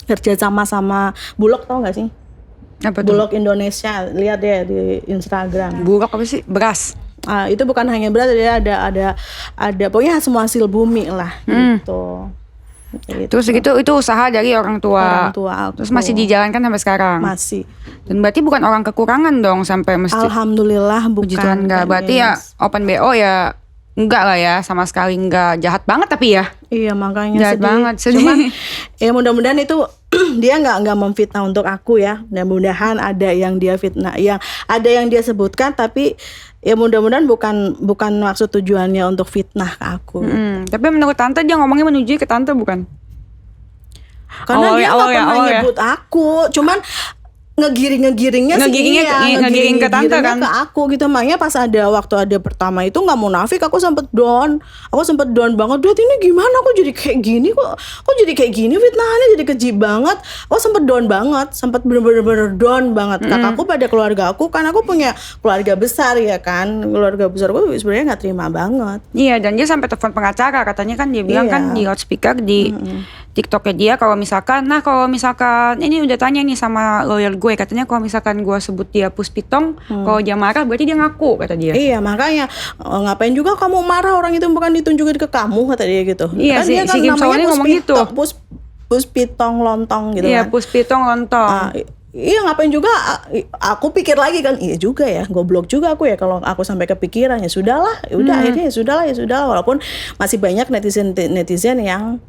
kerja sama Bulog, tau nggak sih? Apa tuh? Bulog Indonesia, lihat ya di Instagram. Bulog apa sih? Beras. Itu bukan hanya beras, dia ada pokoknya semua hasil bumi lah gitu. Terus gitu itu usaha dari orang tua. Orang tua aku. Terus masih dijalankan sampai sekarang. Masih. Dan berarti bukan orang kekurangan dong sampai mesti. Alhamdulillah Puji bukan. Tuhan enggak. Berarti ya open BO ya enggak lah ya, sama sekali enggak. Jahat banget tapi ya. Iya, makanya Jahat sedih. banget, sedih. Cuman ya mudah-mudahan itu dia nggak memfitnah untuk aku ya. Mudah-mudahan ada yang dia fitnah, yang ada yang dia sebutkan, tapi ya mudah-mudahan bukan maksud tujuannya untuk fitnah ke aku. Tapi menurut Tante dia ngomongnya menuju ke Tante bukan? Karena dia nggak awal pernah ya. nyebut aku, cuman ngegiringnya Ngegiring ke Tante kan? ke aku gitu. Makanya pas waktu ada pertama itu nggak munafik, aku sempet down banget. Duh, ini gimana aku jadi kayak gini, kok jadi kayak gini, fitnahannya jadi keji banget. Aku sempet down banget, sempet bener-bener down banget. Kakakku pada keluarga aku, kan aku punya keluarga besar ya kan, keluarga besar aku sebenarnya nggak terima banget. Iya, dan dia sampai telepon pengacara, katanya kan dia bilang Iya. kan di loudspeaker di TikToknya dia kalau misalkan ini udah tanya nih sama lawyer gue, katanya kalau misalkan gue sebut dia Puspitong, kalau dia marah berarti dia ngaku, kata dia. Iya, makanya ngapain juga kamu marah, orang itu bukan ditunjukin ke kamu, kata dia gitu. Iya, Kan dia si Kim Soalnya ngomong gitu. Puspitong lontong gitu Iya, kan. Puspitong lontong. Iya, ngapain juga, aku pikir lagi kan, iya juga ya, goblok juga aku ya kalau aku sampai kepikiran. Ya sudahlah, akhirnya ya sudahlah, walaupun masih banyak netizen yang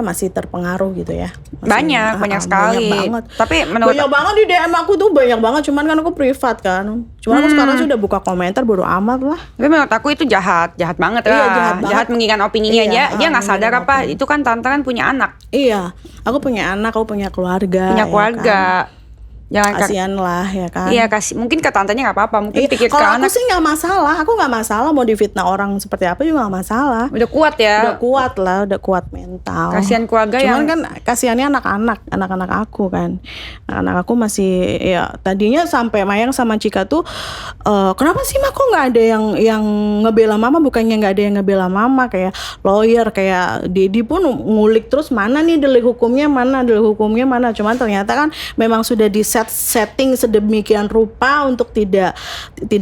masih terpengaruh gitu ya. Banyak sekali. Banyak banget. Tapi menurut banyak banget di DM aku tuh, banyak banget. Cuman kan aku privat kan. Cuman aku sekarang sudah buka komentar, bodo amat lah. Tapi menurut aku itu jahat banget Iya, lah. jahat banget. Jahat menginginkan opininya dia nggak sadar menginginkan apa opini. itu kan Tante kan punya anak, Iya, aku punya anak, aku punya keluarga. punya ya keluarga. kan? Jangan kasihan lah ya kan. Iya kasih, mungkin ke tantenya nggak apa-apa, mungkin pikir ke kalau anak. aku sih nggak masalah, aku nggak masalah mau difitnah orang seperti apa juga nggak masalah. Udah kuat ya. Udah kuat lah, udah kuat mental. Kasihan keluarga. Cuman kan kasihannya anak-anak aku kan. Anak-anak aku masih ya tadinya sampai Mayang sama Cika tuh kenapa sih mah kok nggak ada yang ngebela mama, bukannya nggak ada yang ngebela mama, kayak lawyer kayak Dedi pun ngulik terus mana nih delik hukumnya mana. Cuman ternyata kan memang sudah di setting sedemikian rupa untuk tidak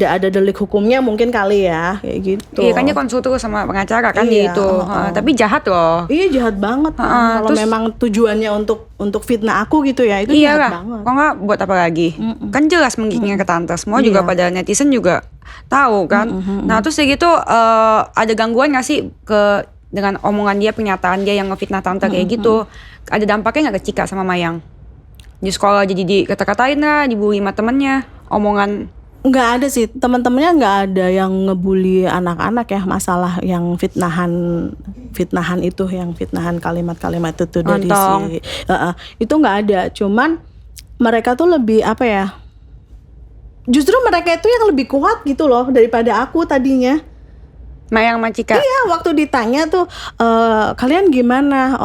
ada delik hukumnya mungkin kali ya kayak gitu. Iya kan dia konsultur sama pengacara kan Iya, dia itu. Tapi jahat loh. Iya jahat banget kan. Kalau memang tujuannya untuk fitnah aku gitu ya, itu jahat banget. Kok nggak buat apa lagi? Kan jelas menggigitnya ke tante. Semua juga pada netizen juga tahu kan. Nah terus kayak gitu ada gangguan nggak sih dengan omongan dia, pernyataan dia yang ngefitnah tante kayak gitu? Ada dampaknya nggak ke Cika sama Mayang? Di sekolah jadi dikata-katain lah, dibully sama temennya, omongan. Nggak ada sih, teman-temannya nggak ada yang ngebully anak-anak ya, masalah yang fitnahan itu, yang fitnahan kalimat-kalimat itu dari si itu nggak ada. Cuman mereka tuh lebih apa ya, justru mereka itu yang lebih kuat gitu loh daripada aku tadinya. Mayang sama Cika. Iya, waktu ditanya tuh kalian gimana,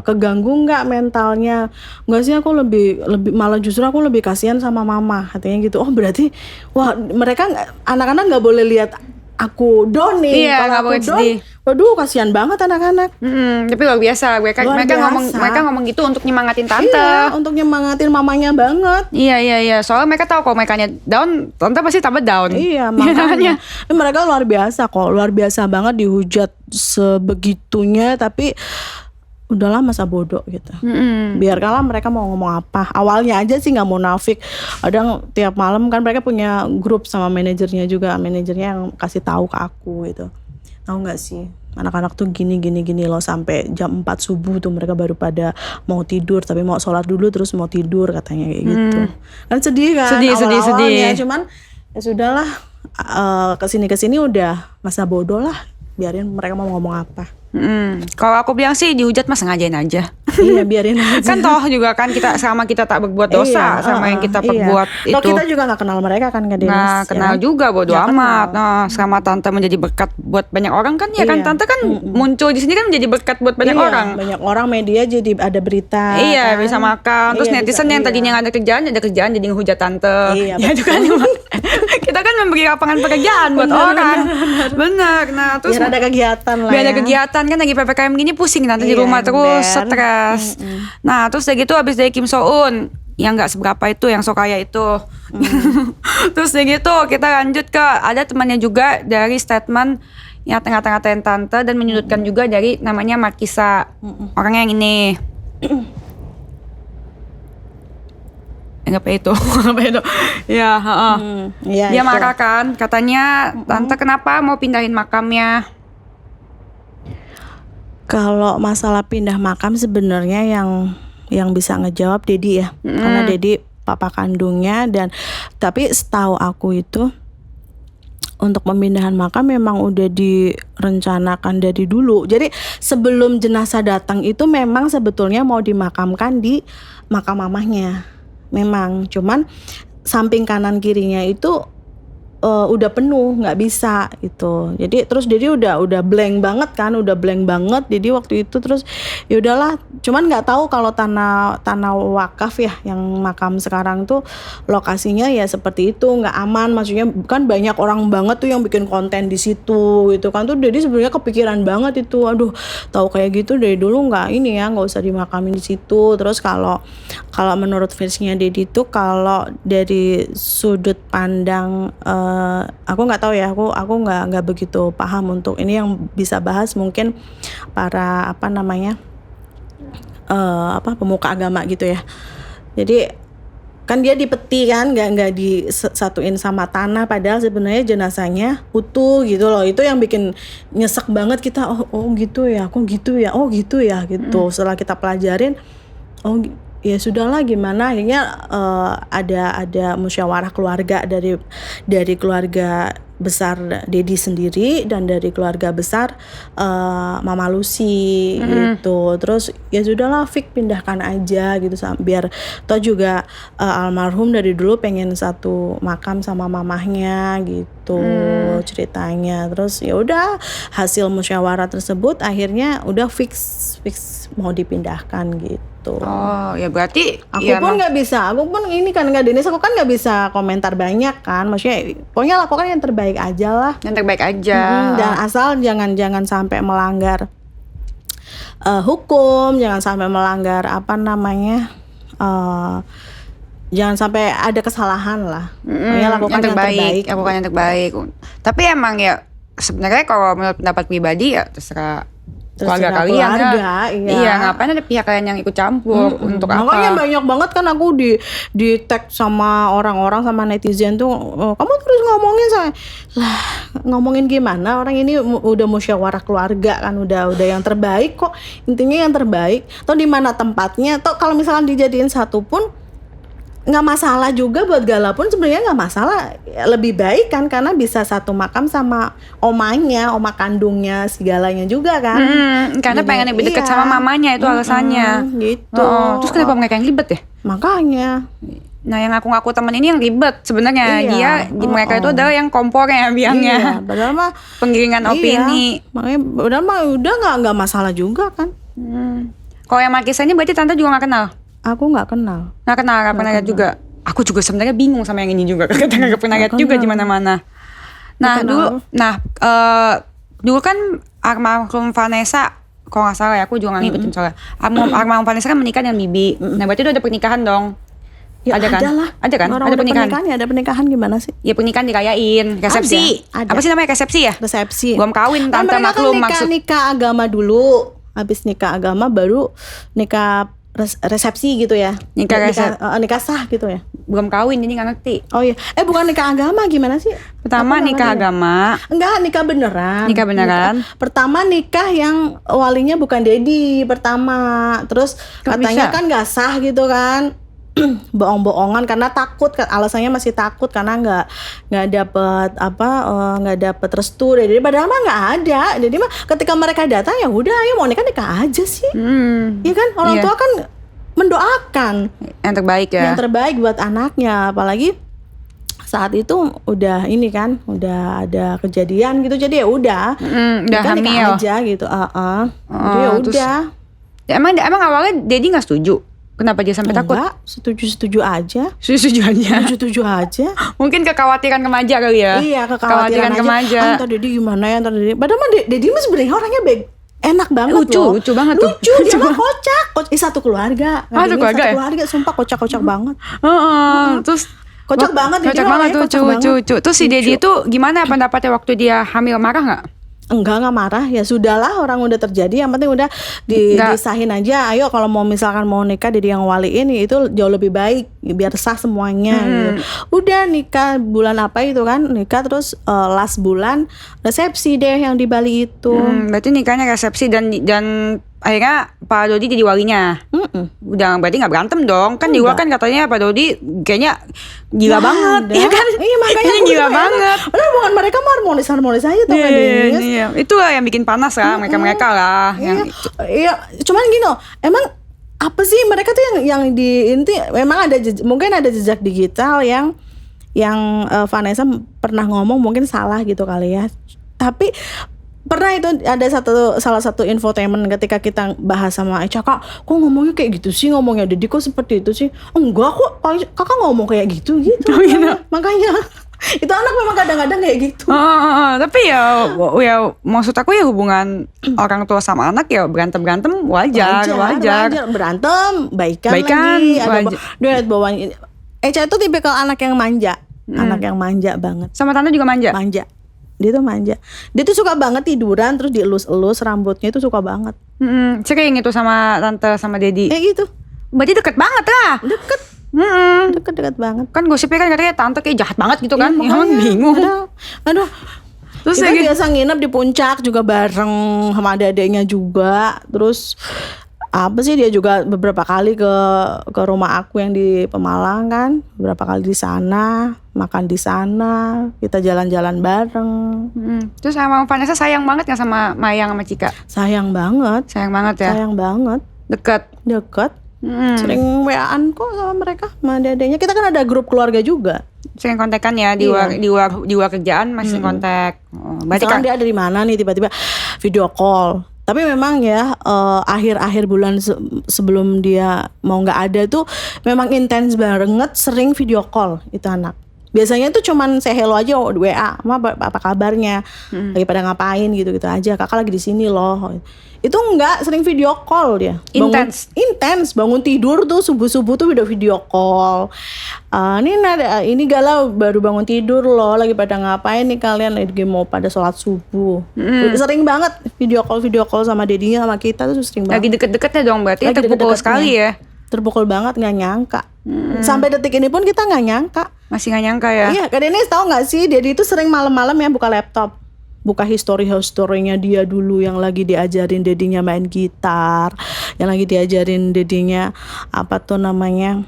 keganggu nggak mentalnya? Nggak sih, aku lebih malah justru aku lebih kasihan sama mama, katanya gitu. Oh berarti wah mereka anak-anak nggak boleh lihat aku down nih. Iya, kalau aku boleh down, sedih. waduh kasihan banget anak-anak. Tapi luar biasa, mereka ngomong gitu untuk nyemangatin tante. Iya, untuk nyemangatin mamanya banget. Iya. Soalnya mereka tahu kalau mereka down, tante pasti tambah down. Iya, makanya. Mereka luar biasa kok, luar biasa banget dihujat sebegitunya, tapi udahlah masa bodoh gitu. Biarkanlah mereka mau ngomong apa. Awalnya aja sih nggak munafik. Kadang tiap malam kan mereka punya grup sama manajernya juga. Manajernya yang kasih tahu ke aku gitu. Tahu nggak sih, anak-anak tuh gini loh, sampai jam 4 subuh tuh mereka baru pada mau tidur, tapi mau sholat dulu terus mau tidur katanya kayak gitu. Kan sedih kan. Sedih. Cuman ya sudahlah, kesini udah masa bodoh lah. Biarin mereka mau ngomong apa. Kalau aku bilang sih dihujat mas sengajain aja. Iya, biarin aja. Kan toh juga kan kita tak berbuat dosa sama yang kita perbuat itu. Toh kita juga nggak kenal mereka kan, Kak Denis. Nah, kenal juga bodo amat. Nah, sama tante menjadi berkat buat banyak orang kan ya kan, tante kan muncul di sini kan menjadi berkat buat banyak orang. Banyak orang, media jadi ada berita. Iya, kan? bisa makan. Terus netizen yang tadinya nggak ada kerjaan jadi ngehujat tante. Iya, ya juga kita kan memberi lapangan pekerjaan buat orang. Bener. Nah, terus biar ada kegiatan lah. Biar ada kegiatan kan, lagi PPKM gini pusing nanti di rumah terus stres. Nah terus dari gitu habis dari Kim So Eun yang nggak seberapa itu, yang so kaya itu. Terus dari gitu kita lanjut ke ada temannya juga dari statement yang tengah-tengah tante dan menyudutkan juga dari namanya Markisa. Orangnya yang ini. Apa itu? Ya, dia itu. marah kan, katanya tante kenapa mau pindahin makamnya? Kalau masalah pindah makam sebenarnya yang bisa ngejawab Dedi ya, karena Dedi papa kandungnya, dan tapi setahu aku itu untuk pemindahan makam memang udah direncanakan dari dulu. Jadi sebelum jenazah datang itu memang sebetulnya mau dimakamkan di makam mamahnya. Memang cuman samping kanan kirinya itu udah penuh, nggak bisa gitu. Jadi terus Dedi udah blank banget kan, Jadi waktu itu terus ya udahlah. Cuman nggak tahu kalau tanah wakaf ya yang makam sekarang tuh lokasinya ya seperti itu, nggak aman. Maksudnya kan banyak orang banget tuh yang bikin konten di situ gitu kan. Tuh Dedi sebenarnya kepikiran banget itu. Aduh, tahu kayak gitu dari dulu nggak usah dimakamin di situ. Terus kalau menurut versinya Dedi tuh, kalau dari sudut pandang aku nggak tahu ya, aku nggak begitu paham untuk ini, yang bisa bahas mungkin para pemuka agama gitu ya. Jadi kan dia dipeti kan, nggak disatuin sama tanah, padahal sebenarnya jenazahnya utuh gitu loh. Itu yang bikin nyesek banget kita. Oh gitu ya, kok gitu ya, oh gitu ya gitu. Setelah kita pelajarin, oh ya sudahlah, gimana akhirnya ada musyawarah keluarga dari keluarga besar Dedi sendiri dan dari keluarga besar Mama Lucy gitu. Terus ya sudahlah Fik pindahkan aja gitu biar toh juga almarhum dari dulu pengen satu makam sama mamahnya gitu ceritanya. Terus ya udah hasil musyawarah tersebut akhirnya udah fix mau dipindahkan gitu. Oh ya berarti Aku ya pun nggak bisa, aku pun ini kan nggak Denis, aku kan nggak bisa komentar banyak kan, maksudnya pokoknya lakukan yang terbaik aja lah. yang terbaik aja. Dan asal jangan sampai melanggar hukum, jangan sampai melanggar apa namanya, jangan sampai ada kesalahan lah. Pokoknya lakukan yang terbaik, lakukan yang terbaik. Tapi emang ya sebenarnya kalau menurut pendapat pribadi ya terserah keluarga kalian ya. Iya, ngapain ada pihak lain yang ikut campur untuk Makanya apa? banyak banget kan aku di tag sama orang-orang sama netizen tuh, kamu terus ngomongin saya lah, ngomongin gimana, orang ini udah musyawarah keluarga kan, udah yang terbaik kok, intinya yang terbaik. Toh di mana tempatnya, toh kalau misalnya dijadiin satu pun nggak masalah juga, buat Gala pun sebenarnya nggak masalah, lebih baik kan karena bisa satu makam sama omanya, oma kandungnya segalanya juga kan. Karena Jadi, pengen lebih dekat iya. sama mamanya itu alasannya. Gitu. Terus kenapa mereka yang ribet ya? Makanya Nah yang ngaku-ngaku temen ini yang ribet sebenarnya. Iya. Mereka itu adalah yang kompornya iya, biangnya. padahal mah Penggiringan opini. makanya padahal mah udah nggak masalah juga kan. Kalau yang Markisa ini berarti tante juga gak kenal? Aku nggak kenal. Gak pernah lihat juga. Aku juga sebenarnya bingung sama yang ini juga. Karena gak pernah lihat juga di mana-mana. Nah dulu kan almarhum Vanessa, kalau nggak salah ya, aku juga nggak ngikutin soalnya. Almarhum Vanessa kan menikah dengan Bibi. Nah berarti udah ada pernikahan dong. Ya Ada kan? lah. Ada kan? Orang Ada udah pernikahan. ya ada pernikahan gimana sih? Ya pernikahan dirayain, resepsi. Ada. Apa sih namanya, resepsi ya? Resepsi. Belum kawin, Kan tante mereka maklum kan maksud. nikah agama dulu. Habis nikah agama baru nikah resepsi gitu ya. Nikah sah gitu ya. Belum kawin jadi nggak ngerti. Oh iya. Bukan nikah agama, gimana sih? Pertama Apa nikah namanya? agama. Enggak, nikah beneran. Nikah beneran. Pertama nikah yang walinya bukan Dedi pertama. Terus Kok katanya bisa? kan nggak sah gitu kan. Bohong-bohongan karena takut, alasannya masih takut karena nggak dapet restu. Jadi padahal mah nggak ada. Jadi mah ketika mereka datang ya udah, ayo mau nikah aja sih. Iya kan, orang Iya. tua kan mendoakan Yang terbaik ya. yang terbaik buat anaknya, apalagi saat itu udah ini kan, udah ada kejadian gitu, jadi ya udah, Udah nikah hamil. aja gitu, jadi ya terus- udah, Ya, emang awalnya Dedi nggak setuju. Kenapa dia sampai takut? enggak, setuju aja, Setuju aja. setuju aja, Mungkin kekhawatiran remaja kali ya. iya kekhawatiran aja, remaja. Ntar Dedi gimana ya, ntar Dedi, padahal mah Dedi mah sebenarnya orangnya baik, enak banget Lucu, loh, lucu banget tuh. lucu, dia mah kocak, satu keluarga, Satu keluarga ya? keluarga, sumpah kocak banget. Terus Kocak banget, Kocak Dedi banget orangnya tuh, kocak banget. lucu. Terus si Dedi itu gimana pendapatnya waktu dia hamil, marah nggak? Enggak marah, ya sudahlah, orang udah terjadi, yang penting udah Enggak. disahin aja. Ayo kalau mau misalkan mau nikah jadi yang waliin itu jauh lebih baik, biar sah semuanya gitu. Udah nikah bulan apa itu kan, nikah terus last bulan resepsi deh yang di Bali itu. Berarti nikahnya resepsi dan akhirnya Pak Dodi jadi walinya. Udah berarti nggak berantem dong. Kan di luar kan katanya Pak Dodi kayaknya gila Nggak banget. ada. Iya kan? Iya makanya Kayaknya aku gila juga banget. heran. Padahal bukan mereka mah harmonis aja tuh kan Denis. Iya. Itulah yang bikin panas lah mereka lah. Yang Iya, cuman gini loh, emang apa sih mereka tuh yang di inti memang ada mungkin ada jejak digital yang Vanessa pernah ngomong mungkin salah gitu kali ya. Tapi pernah itu ada salah satu infotainment ketika kita bahas sama Eca, kak ngomongnya kayak gitu sih, ngomongnya Dedi kok seperti itu sih, enggak kok kakak ngomong kayak gitu makanya itu anak memang kadang-kadang kayak gitu. Tapi ya maksud aku ya hubungan orang tua sama anak ya berantem wajar. Berantem baikan lagi wajar. ada bawaan. Eca itu tipikal anak yang manja, anak yang manja banget, Sama tante juga manja. Dia tuh manja. Dia tuh suka banget tiduran terus dielus-elus rambutnya, itu suka banget. Sering itu sama tante sama Dedi. Gitu. Berarti deket banget lah. Deket banget. Kan gosipnya kan katanya tante kayak jahat banget gitu kan. Iya, Emang makanya. bingung. Aduh. Terus Kita biasa nginep di puncak juga bareng sama adik-adiknya juga. Terus apa sih, dia juga beberapa kali ke rumah aku yang di Pemalang kan, beberapa kali di sana, makan di sana, kita jalan-jalan bareng. Terus emang Vanessa sayang banget gak sama Mayang sama Cika? Sayang banget Ya. sayang banget, Deket. sering WA-an kok sama mereka, sama adek-adeknya. Kita kan ada grup keluarga juga. Sering kontekan ya di luar kerjaan masih kontak. Berarti Misalkan dia ada di mana nih, tiba-tiba video call. Tapi memang ya akhir-akhir bulan sebelum dia mau nggak ada tuh memang intens banget, sering video call itu anak. Biasanya tuh cuman say hello aja, WA, apa kabarnya, lagi pada ngapain gitu-gitu aja. Kakak lagi di sini loh. Itu enggak, sering video call dia. Intens, bangun tidur tuh subuh-subuh tuh video call. Ini galau baru bangun tidur loh, lagi pada ngapain nih kalian, lagi mau pada sholat subuh. Sering banget video call sama dedinya sama kita tuh sering banget. lagi deket-deketnya dong, berarti terpukul sekali ya. Terpukul banget, nggak nyangka. Sampai detik ini pun kita nggak nyangka. Masih gak nyangka ya. Iya, Kak Denis tahu nggak sih, dia itu sering malam-malam ya buka laptop, buka historinya dia dulu yang lagi diajarin dedinya main gitar, yang lagi diajarin dedinya apa tuh namanya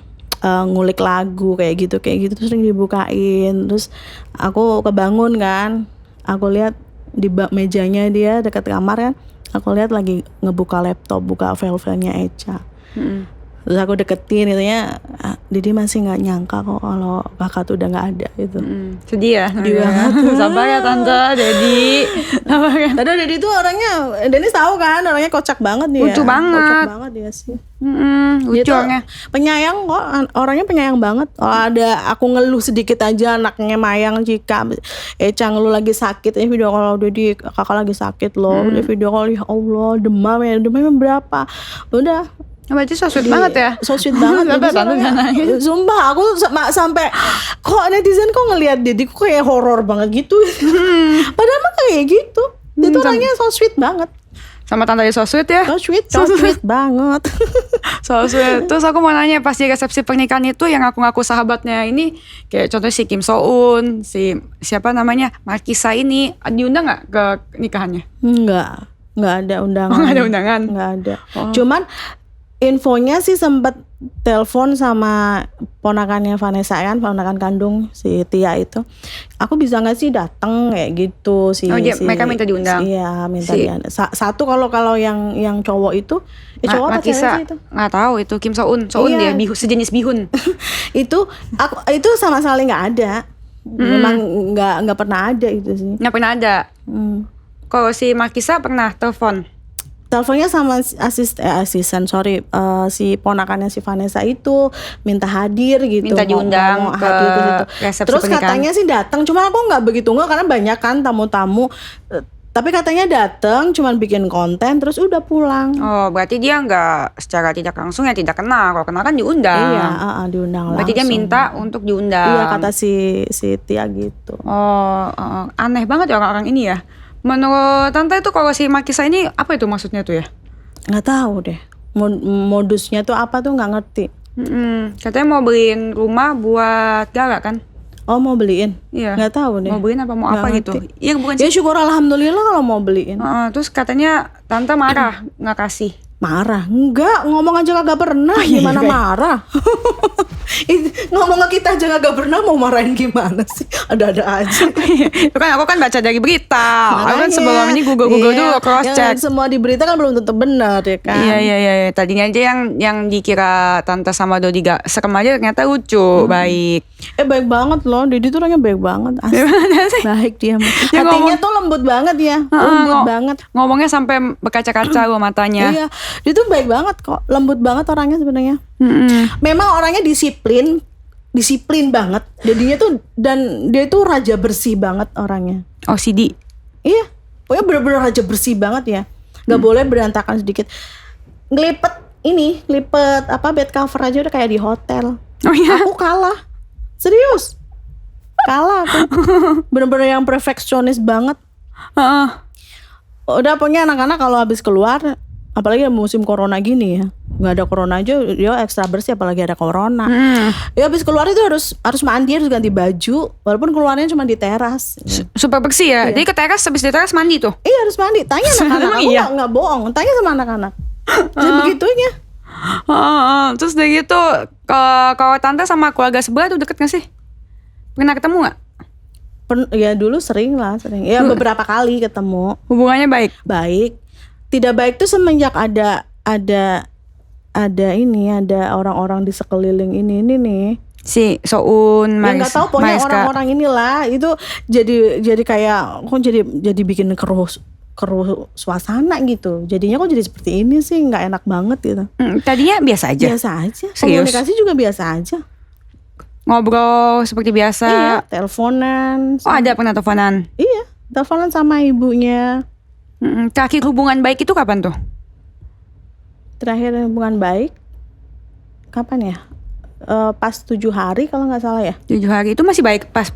ngulik lagu kayak gitu sering dibukain. Terus aku kebangun kan, aku lihat di mejanya dia dekat kamar kan, aku lihat lagi ngebuka laptop, buka file-filenya Echa. Terus aku deketin itunya, Didi masih nggak nyangka kok kalau kakak tuh udah nggak ada itu. Sedih ya. Sabar ya tante, Dedi. Tadi Dedi tuh orangnya, Denis tahu kan, orangnya kocak banget dia. Lucu banget. Kocak banget dia sih. Lucu orangnya. Penyayang kok, orangnya penyayang banget. Kalau ada aku ngeluh sedikit aja, anaknya Mayang, Cika, Echa ngeluh lagi sakit, video call Dedi, kakak lagi sakit loh. Dia video call, ya Allah, demamnya berapa? Udah. Berarti so sweet banget ya. So sweet banget. Sumpah aku sampai kok netizen kok ngelihat Dedi kok kayak horor banget gitu. Padahal mah kayak gitu. Dia tuh orangnya so sweet banget. Sama tante so sweet ya. So sweet banget. So sweet. Terus aku mau nanya, pas di resepsi pernikahan itu yang aku ngaku sahabatnya ini, kayak contohnya si Kim So Eun, si siapa namanya, Markisa ini, diundang nggak ke nikahannya? Nggak ada undangan. Nggak ada undangan. Nggak ada. Cuman infonya sih sempat telepon sama ponakannya Vanessa kan, ponakan kandung si Tia itu. Aku bisa nggak sih datang kayak gitu sih. Oh iya, mereka minta diundang. Iya, minta diundang. Satu kalau yang cowok itu, cowok apa cewek sih itu? Nggak tahu itu Kim So Eun Iya. dia sejenis bihun. itu sama sekali nggak ada. Memang nggak pernah ada itu sih. Nggak pernah ada. Kalau si Markisa pernah telepon. Teleponnya sama si ponakannya si Vanessa itu minta hadir gitu, minta diundang ke resepsi terus pernikahan. katanya sih datang, cuma aku nggak begitu nggak karena banyak kan tamu-tamu, tapi katanya datang cuman bikin konten terus udah pulang. Oh, berarti dia nggak secara tidak langsung ya tidak kenal. Kalau kenal kan diundang. Iya, diundang berarti langsung. dia minta untuk diundang. Iya, kata si Tia gitu. Aneh banget ya orang-orang ini ya. Menurut tante itu kalau si Markisa ini apa itu maksudnya tuh ya? Nggak tahu deh. Modusnya tuh apa tuh nggak ngerti. Katanya mau beliin rumah buat Gara kan? Oh, mau beliin? Iya. Nggak tahu deh. Mau beliin apa mau apa gitu? Iya bukan Ya sih. syukur alhamdulillah kalau mau beliin. Terus katanya tante marah nggak kasih. Marah? Enggak, ngomong aja kagak pernah. Gimana marah? Ngomong ke kita aja kagak pernah, mau marahin gimana sih? Ada-ada aja. Itu kan aku kan baca dari berita. Aku kan sebelum ini Google dulu cross check. Semua di berita kan belum tentu benar ya kan. Iya. Tadinya aja yang dikira tante sama Dodi gak serem aja ternyata lucu, baik. Baik banget loh. Didi tuh orangnya baik banget. Baik dia. Hatinya tuh lembut banget ya. Lembut banget. Ngomongnya sampai berkaca-kaca loh matanya. Iya. Dia tuh baik banget kok. Lembut banget orangnya sebenarnya. Memang orangnya disiplin banget. Jadinya tuh, dan dia tuh raja bersih banget orangnya. OCD. Iya. Pokoknya bener-bener raja bersih banget ya. Gak boleh berantakan sedikit. Ngelipet bed cover aja udah kayak di hotel. Oh iya. Aku kalah. Serius. Kalah aku. Bener-bener yang perfeksionis banget. Udah pokoknya anak-anak kalau habis keluar, apalagi musim corona gini ya, nggak ada corona aja dia ekstra bersih, apalagi ada corona. Ya habis keluar itu harus mandi, harus ganti baju, walaupun keluarnya cuma di teras. Super bersih ya. Iya. Jadi ke teras, habis di teras mandi tuh. Iya harus mandi. Tanya anak-anak, aku Iya. nggak bohong. Tanya sama anak-anak. Sebegitunya. Terus dari gitu, kalau tante sama keluarga sebelah tuh deket gak sih? Pernah ketemu gak? Ya dulu sering. Ya beberapa kali ketemu. Hubungannya baik? Baik. Tidak baik tuh semenjak ada orang-orang di sekeliling ini nih. Si Soun, Ya nggak tahu pokoknya Mariska. orang-orang inilah itu jadi kayak kok jadi bikin keruh suasana gitu. Jadinya kok jadi seperti ini sih, nggak enak banget gitu. Tadinya biasa aja? Biasa aja. Serius? Komunikasi juga biasa aja. Ngobrol seperti biasa? Iya, teleponan. Oh ada pernah teleponan? Iya, teleponan sama ibunya. Terakhir hubungan baik itu kapan tuh? Terakhir hubungan baik kapan ya? Pas 7 hari kalau nggak salah ya. 7 hari itu masih baik? Pas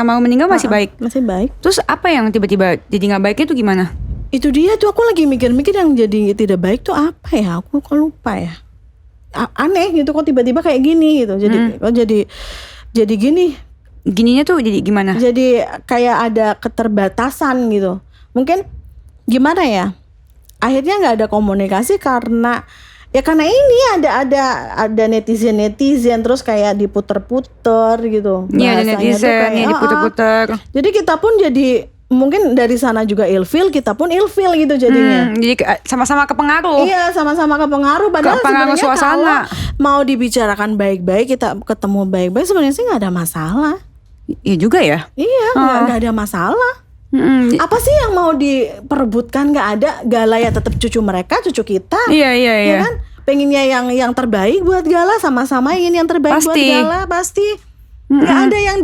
mau meninggal masih baik? Masih baik. Terus apa yang tiba-tiba jadi gak baiknya tuh gimana? Itu dia tuh, aku lagi mikir-mikir yang jadi tidak baik tuh apa ya? Aku kok lupa ya. Aneh gitu, kok tiba-tiba kayak gini gitu. Jadi gini. Gininya tuh jadi gimana? Jadi kayak ada keterbatasan gitu. Mungkin gimana ya? Akhirnya nggak ada komunikasi karena ini ada netizen terus kayak diputer-puter gitu. Iya, ada Bahasanya tuh netizen yang diputer-puter. Jadi kita pun jadi mungkin dari sana juga ilfil, kita pun ilfil gitu jadinya. Jadi sama-sama kepengaruh. Iya, sama-sama kepengaruh. Padahal Kepengaruh sebenarnya suasana. kalau mau dibicarakan baik-baik, kita ketemu baik-baik, sebenarnya sih nggak ada masalah. Iya juga ya. Iya, nggak ada masalah. Apa sih yang mau diperebutkan? Nggak ada. Gala ya tetap cucu mereka, cucu kita. Iya. Ya kan? Pengennya yang terbaik buat Gala, sama-sama ingin yang terbaik buat Pasti. Gala, pasti. Nggak ada yang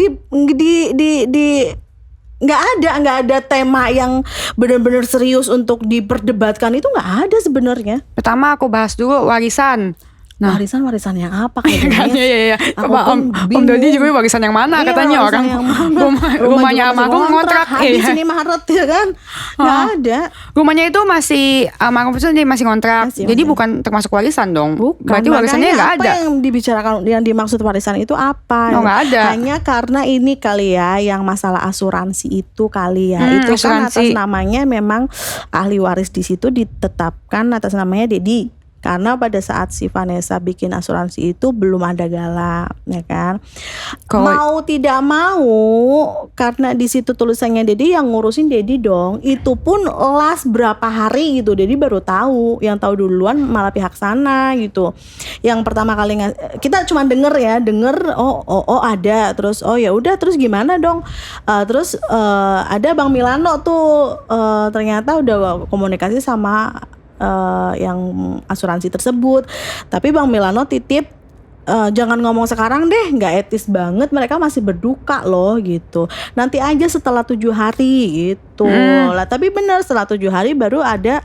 nggak ada tema yang benar-benar serius untuk diperdebatkan, itu nggak ada sebenarnya. Pertama aku bahas dulu warisan. Nah, Warisan yang apa kan katanya? iya. Aku Om pun Dodi bingung. juga warisan yang mana Iya, katanya warisan orang yang mana? rumahnya juga sama aku masih ngontrak. habis Iya. ini Maret ya kan? Nggak ada. Rumahnya itu masih almarhum itu dia masih ngontrak. Masih Jadi ngontrak. bukan termasuk warisan dong. Bukan, Berarti warisannya makanya nggak apa ada. yang dibicarakan, yang dimaksud warisan itu apa? Oh, nggak ada. Hanya karena ini kali ya, yang masalah asuransi itu kali ya. Itu kan atas asuransi. namanya memang ahli waris di situ ditetapkan atas namanya Dedi. Karena pada saat si Vanessa bikin asuransi itu belum ada Gala, ya kan? Mau tidak mau, karena di situ tulisannya Dedi, yang ngurusin Dedi dong. Itu pun last berapa hari gitu, Dedi baru tahu. Yang tahu duluan malah pihak sana gitu. Yang pertama kali kita cuma denger oh ada, terus oh ya udah, terus gimana dong? Terus ada Bang Milano tuh ternyata udah komunikasi sama yang asuransi tersebut, tapi Bang Milano titip jangan ngomong sekarang deh, nggak etis banget, mereka masih berduka loh gitu, nanti aja setelah 7 hari gitu lah. Tapi benar setelah 7 hari baru ada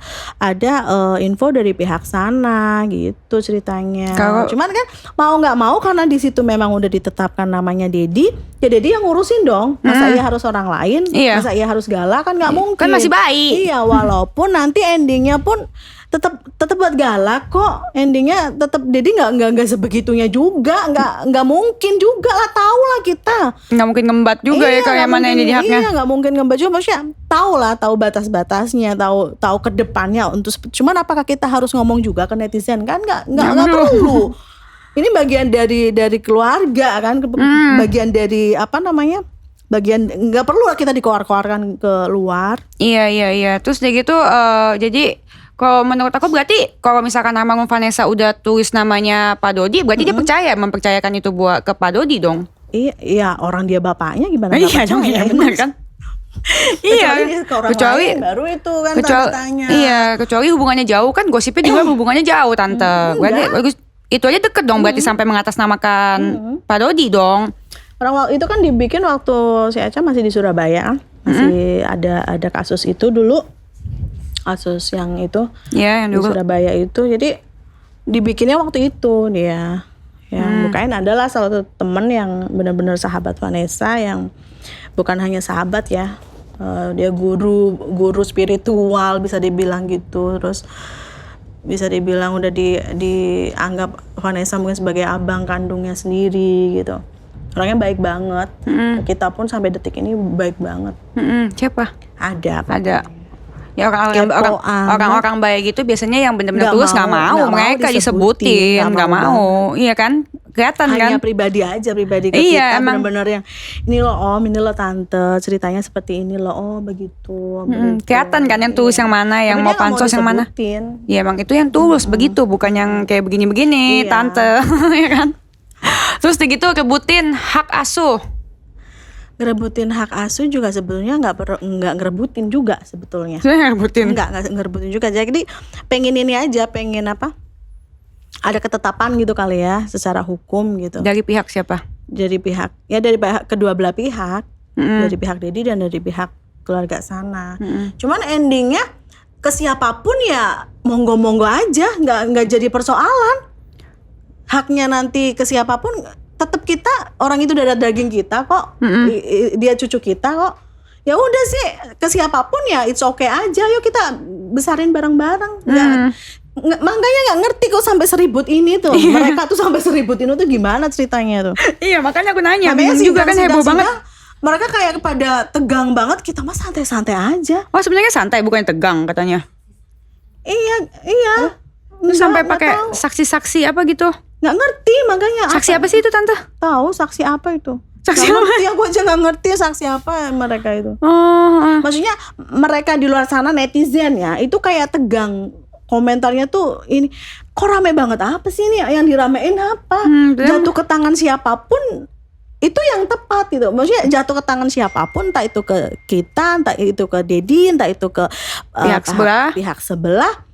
info dari pihak sana gitu ceritanya. Cuman kan mau nggak mau karena di situ memang udah ditetapkan namanya Dedi, ya Dedi yang ngurusin dong. Masa iya harus orang lain? Iya. Masa iya harus Gala? Kan nggak mungkin. Kan masih baik. Iya, walaupun nanti endingnya pun tetap buat Gala kok. Endingnya tetap Dedi nggak sebegitunya juga, nggak mungkin juga lah, tahu lah kita. Nggak mungkin ngembat juga ya kayak mana yang jadi haknya. Iya, nggak mungkin ngembat juga, maksudnya tahu batas-batasnya, tahu ke depannya untuk. Cuman apakah kita harus ngomong juga ke netizen? Kan nggak perlu. Ini bagian dari keluarga kan, bagian dari bagian nggak perlu lah kita dikeluarkan ke luar. Iya. Terus dari gitu jadi kalau menurut aku berarti kalau misalkan almarhum Vanessa udah tulis namanya Pak Dodi, berarti dia mempercayakan itu buat ke Pak Dodi dong. Iya, orang dia bapaknya gimana? Iya dong, iya benar kan. Iya, kecuali baru itu kan tanya. Iya, kecuali hubungannya jauh kan, gosipnya juga hubungannya jauh tante. Berarti itu aja deket dong, berarti sampai mengatasnamakan Pak Dodi dong. Orang itu kan dibikin waktu si Aca masih di Surabaya, masih ada kasus itu dulu, kasus yang itu yang di Surabaya itu. Jadi dibikinnya waktu itu dia, yang bukain adalah salah satu temen yang benar-benar sahabat Vanessa, yang bukan hanya sahabat ya, dia guru spiritual bisa dibilang gitu. Terus bisa dibilang udah dianggap Vanessa mungkin sebagai abang kandungnya sendiri gitu. Orangnya baik banget. Kita pun sampai detik ini baik banget. Siapa? Ada. Ada. Ya orang-orang baik itu biasanya yang benar-benar tulus nggak mau mereka disebutin, nggak mau, iya kan? Kelihatan kan? Hanya pribadi aja, pribadi ke Iya, kita emang. benar-benar yang ini loh om, ini loh tante, ceritanya seperti ini loh, oh begitu. begitu. Kelihatan kan yang tulus yang mana, yang Tapi mau dia nggak pansos yang mana? disebutin. Ya emang itu yang tulus begitu, bukan yang kayak begini-begini, Iya. tante, ya kan? Terus gitu rebutin hak asuh. Ngerebutin hak asuh juga sebetulnya nggak ngerebutin juga sebetulnya. Saya rebutin. Nggak ngerebutin juga. Jadi pengen ini aja, pengen apa? Ada ketetapan gitu kali ya, secara hukum gitu. Dari pihak siapa? Dari pihak kedua belah pihak, dari pihak Dedi dan dari pihak keluarga sana. Cuman endingnya ke siapapun ya monggo-monggo aja, nggak jadi persoalan. Haknya nanti ke siapapun, tetap kita orang itu darah daging kita kok, dia cucu kita kok. Ya udah sih ke siapapun ya it's okay aja, yuk kita besarin bareng-bareng. Makanya nggak ngerti kok sampai seribut ini tuh. Mereka tuh sampai seribut ini tuh gimana ceritanya tuh? Iya makanya aku nanya, Namanya bingung juga kan heboh banget. Mereka kayak pada tegang banget, kita mah santai-santai aja. Oh sebenarnya santai bukan tegang katanya. Iya. Terus sampai Nggak pakai tahu. saksi-saksi apa gitu? Nggak ngerti makanya. Saksi apa sih itu tante? Tahu saksi apa itu? Saksi Nggak apa? ngerti, aku aja nggak ngerti saksi apa mereka itu. Oh, Maksudnya mereka di luar sana netizen ya, itu kayak tegang. Komentarnya tuh ini kok rame banget apa sih ini yang diramein apa? Jatuh ke tangan siapapun itu yang tepat gitu. Maksudnya jatuh ke tangan siapapun, entah itu ke kita, entah itu ke Dedi, entah itu ke pihak sebelah,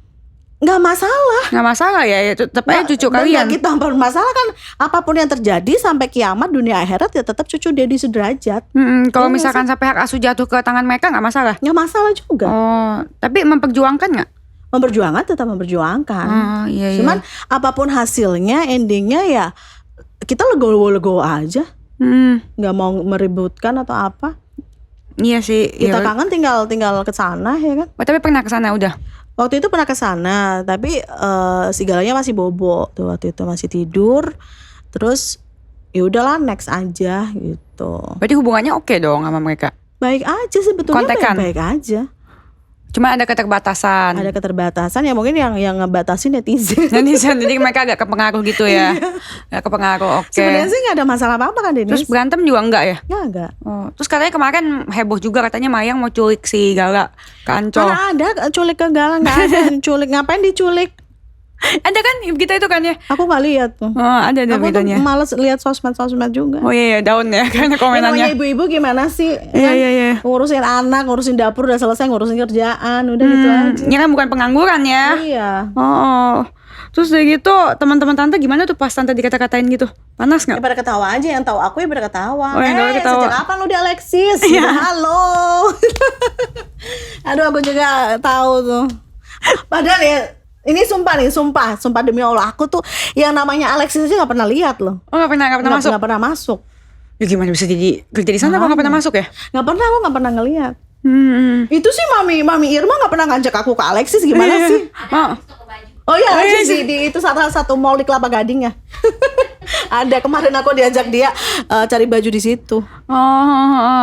nggak masalah. nggak masalah ya, itu tetap aja cucu kalian. Kita bermasalah kan apapun yang terjadi sampai kiamat dunia akhirat ya tetap cucu Dedi sederajat. Kalau Iya misalkan sampai hak asuh jatuh ke tangan mereka nggak masalah. Nggak masalah juga. Oh, tapi memperjuangkan nggak? Memperjuangkan tetap memperjuangkan. Oh, iya. Cuman apapun hasilnya, endingnya ya kita legowo-legowo aja. Nggak mau meributkan atau apa. Iya sih. Kita kangen tinggal ke sana ya kan. Oh, tapi pernah ke sana udah. Waktu itu pernah ke sana, tapi segalanya masih bobo tuh waktu itu, masih tidur. Terus ya udahlah next aja gitu. Berarti hubungannya oke dong sama mereka. Baik aja sebetulnya, Kontekan? baik aja. Cuma ada keterbatasan. Ada keterbatasan ya, mungkin yang ngebatasin netizen. Jadi mereka agak kepengaruh gitu ya. Agak kepengaruh, oke. Sebenarnya sih nggak ada masalah apa-apa kan Denis. Terus berantem juga enggak ya? Nggak. Oh, terus katanya kemarin heboh juga, katanya Mayang mau culik si Gala ke Ancol. Mana ada culik ke Galang, nggak ada culik. Ngapain diculik? Ada kan kita itu kan ya? Aku nggak lihat tuh. Oh, ada Aku tuh beritanya. males lihat sosmed juga. Oh iya daun ya karena Ya, namanya komenannya. ibu-ibu gimana sih? Iya. Ngurusin anak, ngurusin dapur udah selesai, ngurusin kerjaan, udah gitu aja. Ini kan bukan pengangguran ya. Iya. Oh. Terus dari gitu teman-teman tante gimana tuh pas tante dikata-katain gitu? Panas Ya nggak? pada ketawa aja, yang tahu aku ya pada ketawa. Oh, yang tahu ketawa. Sejak kapan lu di Alexis? Gitu, halo. Aduh, aku juga tahu tuh. Padahal ya ini sumpah demi Allah, aku tuh yang namanya Alexis aja nggak pernah lihat loh. Oh nggak pernah masuk. Nggak pernah masuk. Ya gimana bisa jadi kerja di sana kok nggak pernah masuk ya? Aku nggak pernah ngelihat. Hmm. Itu sih mami Irma nggak pernah ngajak aku ke Alexis, gimana Iya. sih? Oh. Oh iya, Alexis di itu salah satu mall di Kelapa Gading ya. Ada kemarin aku diajak dia cari baju di situ.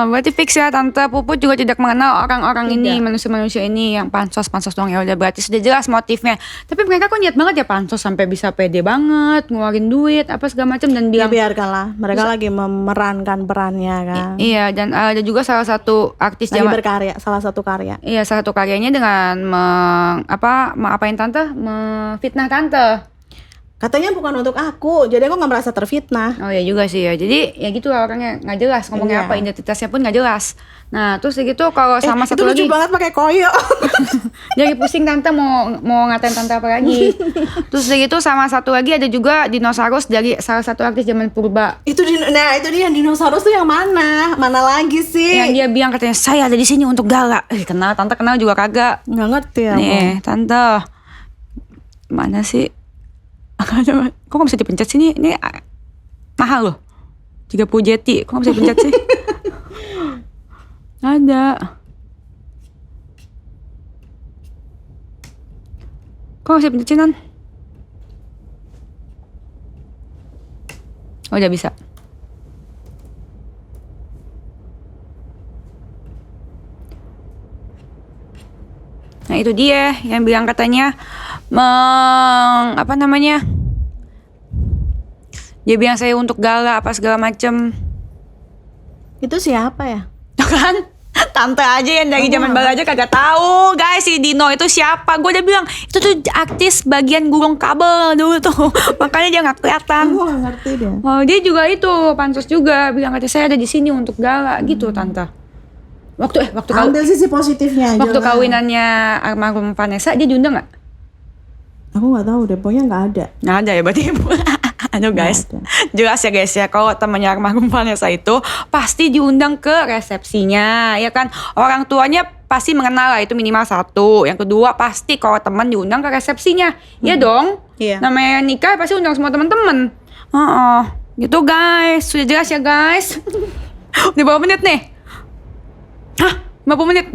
Berarti fix ya tante Puput juga tidak mengenal orang-orang ini, manusia-manusia ini yang pansos doang, ya udah berarti sudah jelas motifnya. Tapi mereka kok niat banget ya pansos sampai bisa pede banget ngeluarin duit apa segala macam dan Ya bilang biarkanlah, mereka lagi memerankan perannya kan. iya, dan ada juga salah satu artis Lagi zaman berkarya, salah satu karya. iya salah satu karyanya dengan apain tante, fitnah tante. Katanya bukan untuk aku, jadi aku nggak merasa terfitnah. Oh ya juga sih ya. Jadi ya gitu lah orangnya nggak jelas ngomongnya Iya. apa, identitasnya pun nggak jelas. Nah terus gitu kalau sama satu itu lagi lucu banget pakai koyo. jadi pusing tante mau ngatain tante apa lagi. Terus gitu sama satu lagi ada juga dinosaurus dari salah satu artis zaman purba. itu dia yang dinosaurus tuh yang mana? Mana lagi sih? Yang dia bilang katanya saya ada di sini untuk Gala. Kenal tante, kenal juga kagak. Nggak ngerti ya. Nih tante mana sih? Kok gak bisa dipencet sih ini mahal loh 30 jeti. Kok gak bisa dipencet sih? Ada. Kok gak bisa dipencet sih Nan? Oh udah bisa. Nah itu dia yang bilang katanya apa namanya? Dia bilang saya untuk gala apa segala macem. Itu siapa ya? Tuh kan? Tante aja yang dari zaman bala aja kagak tahu guys si Dino itu siapa. Gue udah bilang itu tuh artis bagian gulung kabel dulu tuh. Makanya dia nggak kelihatan. Aku nggak ngerti deh. Oh, dia juga itu pansos juga bilang katanya saya ada di sini untuk gala gitu tante. Waktu Ambil sisi positifnya aja. waktu lah. kawinannya almarhum Vanessa dia diundang nggak? Aku nggak tahu deh, pokoknya nggak ada. Nggak ada ya berarti. Aduh guys, jelas ya guys ya kalau temannya almarhum Vanessa itu pasti diundang ke resepsinya, ya kan? Orang tuanya pasti mengenal lah itu minimal satu. Yang kedua pasti kalau teman diundang ke resepsinya, ya dong. Iya. Namanya nikah pasti undang semua teman-teman. Gitu guys, sudah jelas ya guys. Udah berapa menit nih? Hah? 50 menit?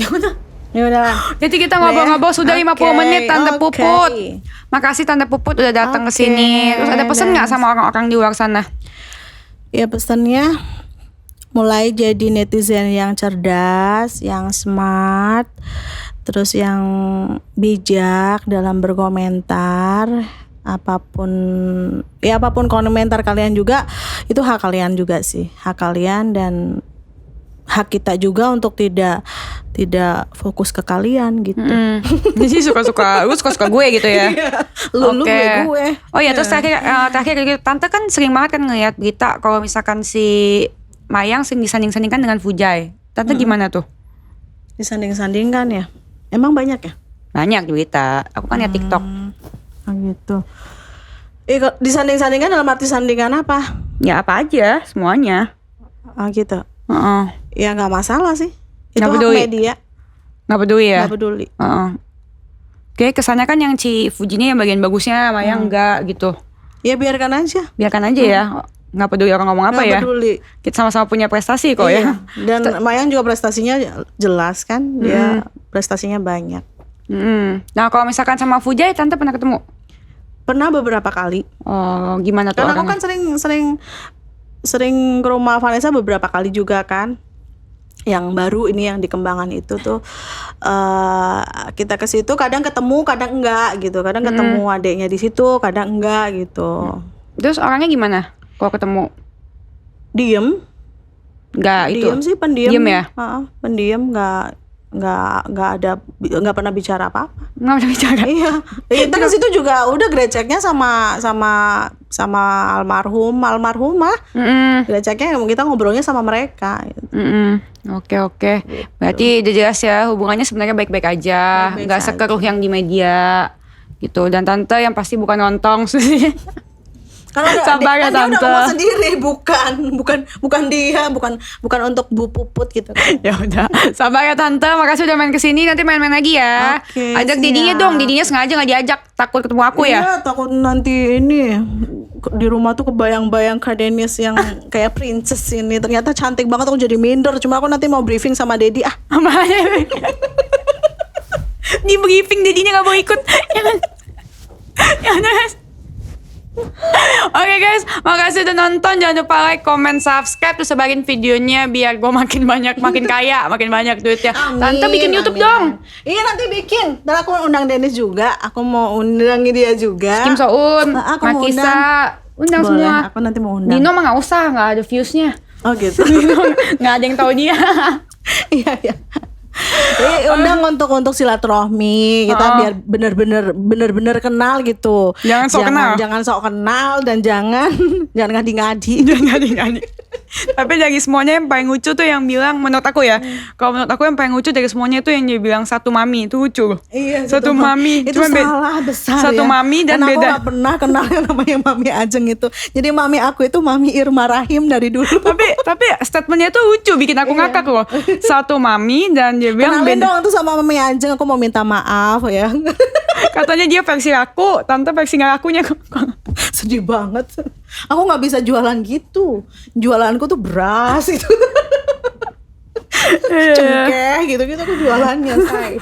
Ya udah. Jadi kita ngobrol-ngobrol sudah 50 menit Tante Puput. Makasih Tante Puput udah datang ke sini. Terus ada pesan nggak sama orang-orang di luar sana? Ya pesannya mulai jadi netizen yang cerdas, yang smart, terus yang bijak dalam berkomentar. Apapun komentar kalian juga itu hak kalian juga sih, hak kalian dan hak kita juga untuk tidak fokus ke kalian gitu. Jadi suka-suka gue gitu ya. Lu Oke. gue. Oh ya terus terakhir gitu, Tante kan sering banget kan ngeliat berita kalau misalkan si Mayang sering disanding-sandingkan dengan Fujai. Tante gimana tuh? Disanding-sandingkan ya. Emang banyak ya? Banyak berita. Aku kan liat TikTok. Gitu. Disanding-sandingkan dalam arti sandingan apa? Ya apa aja semuanya. Gitu. Heeh. Ya nggak masalah sih. Itu Nggak hak peduli. media. Nggak peduli ya? Nggak peduli. Heeh. Oke, kesannya kan yang si Fujinya yang bagian bagusnya, Mayang enggak gitu. Ya biarkan aja. Biarkan aja ya. Nggak peduli orang ngomong apa Nggak ya. peduli. Kita sama-sama punya prestasi kok Iya. ya. Dan Mayang juga prestasinya jelas kan. Dia prestasinya banyak. Nah kalau misalkan sama Fujai, Tante pernah ketemu? Pernah beberapa kali. Oh, gimana tuh Karena aku orangnya? kan sering ke rumah Vanessa beberapa kali juga kan. Yang baru ini yang di Kembangan itu tuh kita ke situ kadang ketemu, kadang enggak gitu. Kadang ketemu adeknya di situ, kadang enggak gitu. Terus orangnya gimana? Kalau ketemu? Diem, Enggak itu. diem sih, pendiam. Diem ya? Pendiam, nggak pernah bicara apa-apa. Nggak pernah bicara. Iya. Itu ke situ juga udah greceknya sama almarhumah. Greceknya kita ngobrolnya sama mereka. Gitu. Oke. Berarti udah jelas ya hubungannya sebenarnya baik-baik aja, Baik-baik nggak aja. sekeruh yang di media gitu. Dan Tante yang pasti bukan lontong sih. Karena Sabar ya, dia udah Tante. ngomong sendiri, bukan dia, bukan untuk Bu Puput gitu kan. Ya udah, sabar ya Tante. Makasih udah main kesini. Nanti main-main lagi ya. Oke, Ajak siap. Didinya dong. Didinya sengaja nggak diajak, takut ketemu aku ya. Iya, takut nanti ini di rumah tuh kebayang-bayang Kak Dennis yang kayak princess ini. Ternyata cantik banget, aku jadi minder. Cuma aku nanti mau briefing sama Dedi. Makanya di briefing Didinya nggak mau ikut. Jangan. Oke guys, makasih udah nonton. Jangan lupa like, comment, subscribe, terus sebarin videonya biar gue makin banyak, makin kaya, makin banyak duitnya. Tante bikin YouTube dong. Iya nanti bikin. Dan aku undang Dennis juga. Aku mau undangin dia juga. Kim Soun, Aku mau Makisa, undang Boleh, semua. aku nanti mau undang. Dino mah nggak usah, nggak ada viewsnya. Oh gitu. Dino nggak ada yang tahu dia. Iya. Undang untuk silaturahmi kita biar bener-bener kenal gitu. Jangan sok kenal. Jangan sok kenal dan jangan ngadi-ngadi. Jangan. Tapi dari semuanya yang paling lucu tuh yang bilang, menurut aku ya, kalau menurut aku yang paling lucu dari semuanya tuh yang dia bilang satu mami, itu lucu loh. Iya, satu mami. Itu Cuman salah besar satu ya. mami dan aku beda. gak pernah kenal yang namanya Mami Ajeng itu. Jadi mami aku itu Mami Irma Rahim dari dulu. tapi statementnya tuh lucu, bikin aku ngakak loh. Satu mami dan dia bilang Kenalin beda. dong tuh sama Mami Ajeng, aku mau minta maaf ya. Katanya dia versi aku, Tante versi nggak akunya. Sedih banget. Aku nggak bisa jualan gitu. Jualanku tuh beras itu. Cengkeh gitu-gitu aku jualannya, say.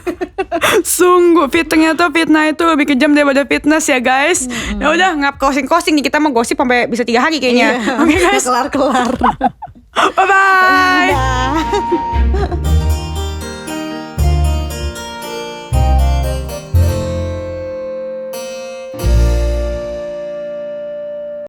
Sungguh ternyata fitnah itu lebih kejam daripada fitness ya guys. Ya udah, nggak closing nih, kita mau gosip sampai bisa 3 hari kayaknya. Oke guys, Kelar-kelar. bye bye. Dah.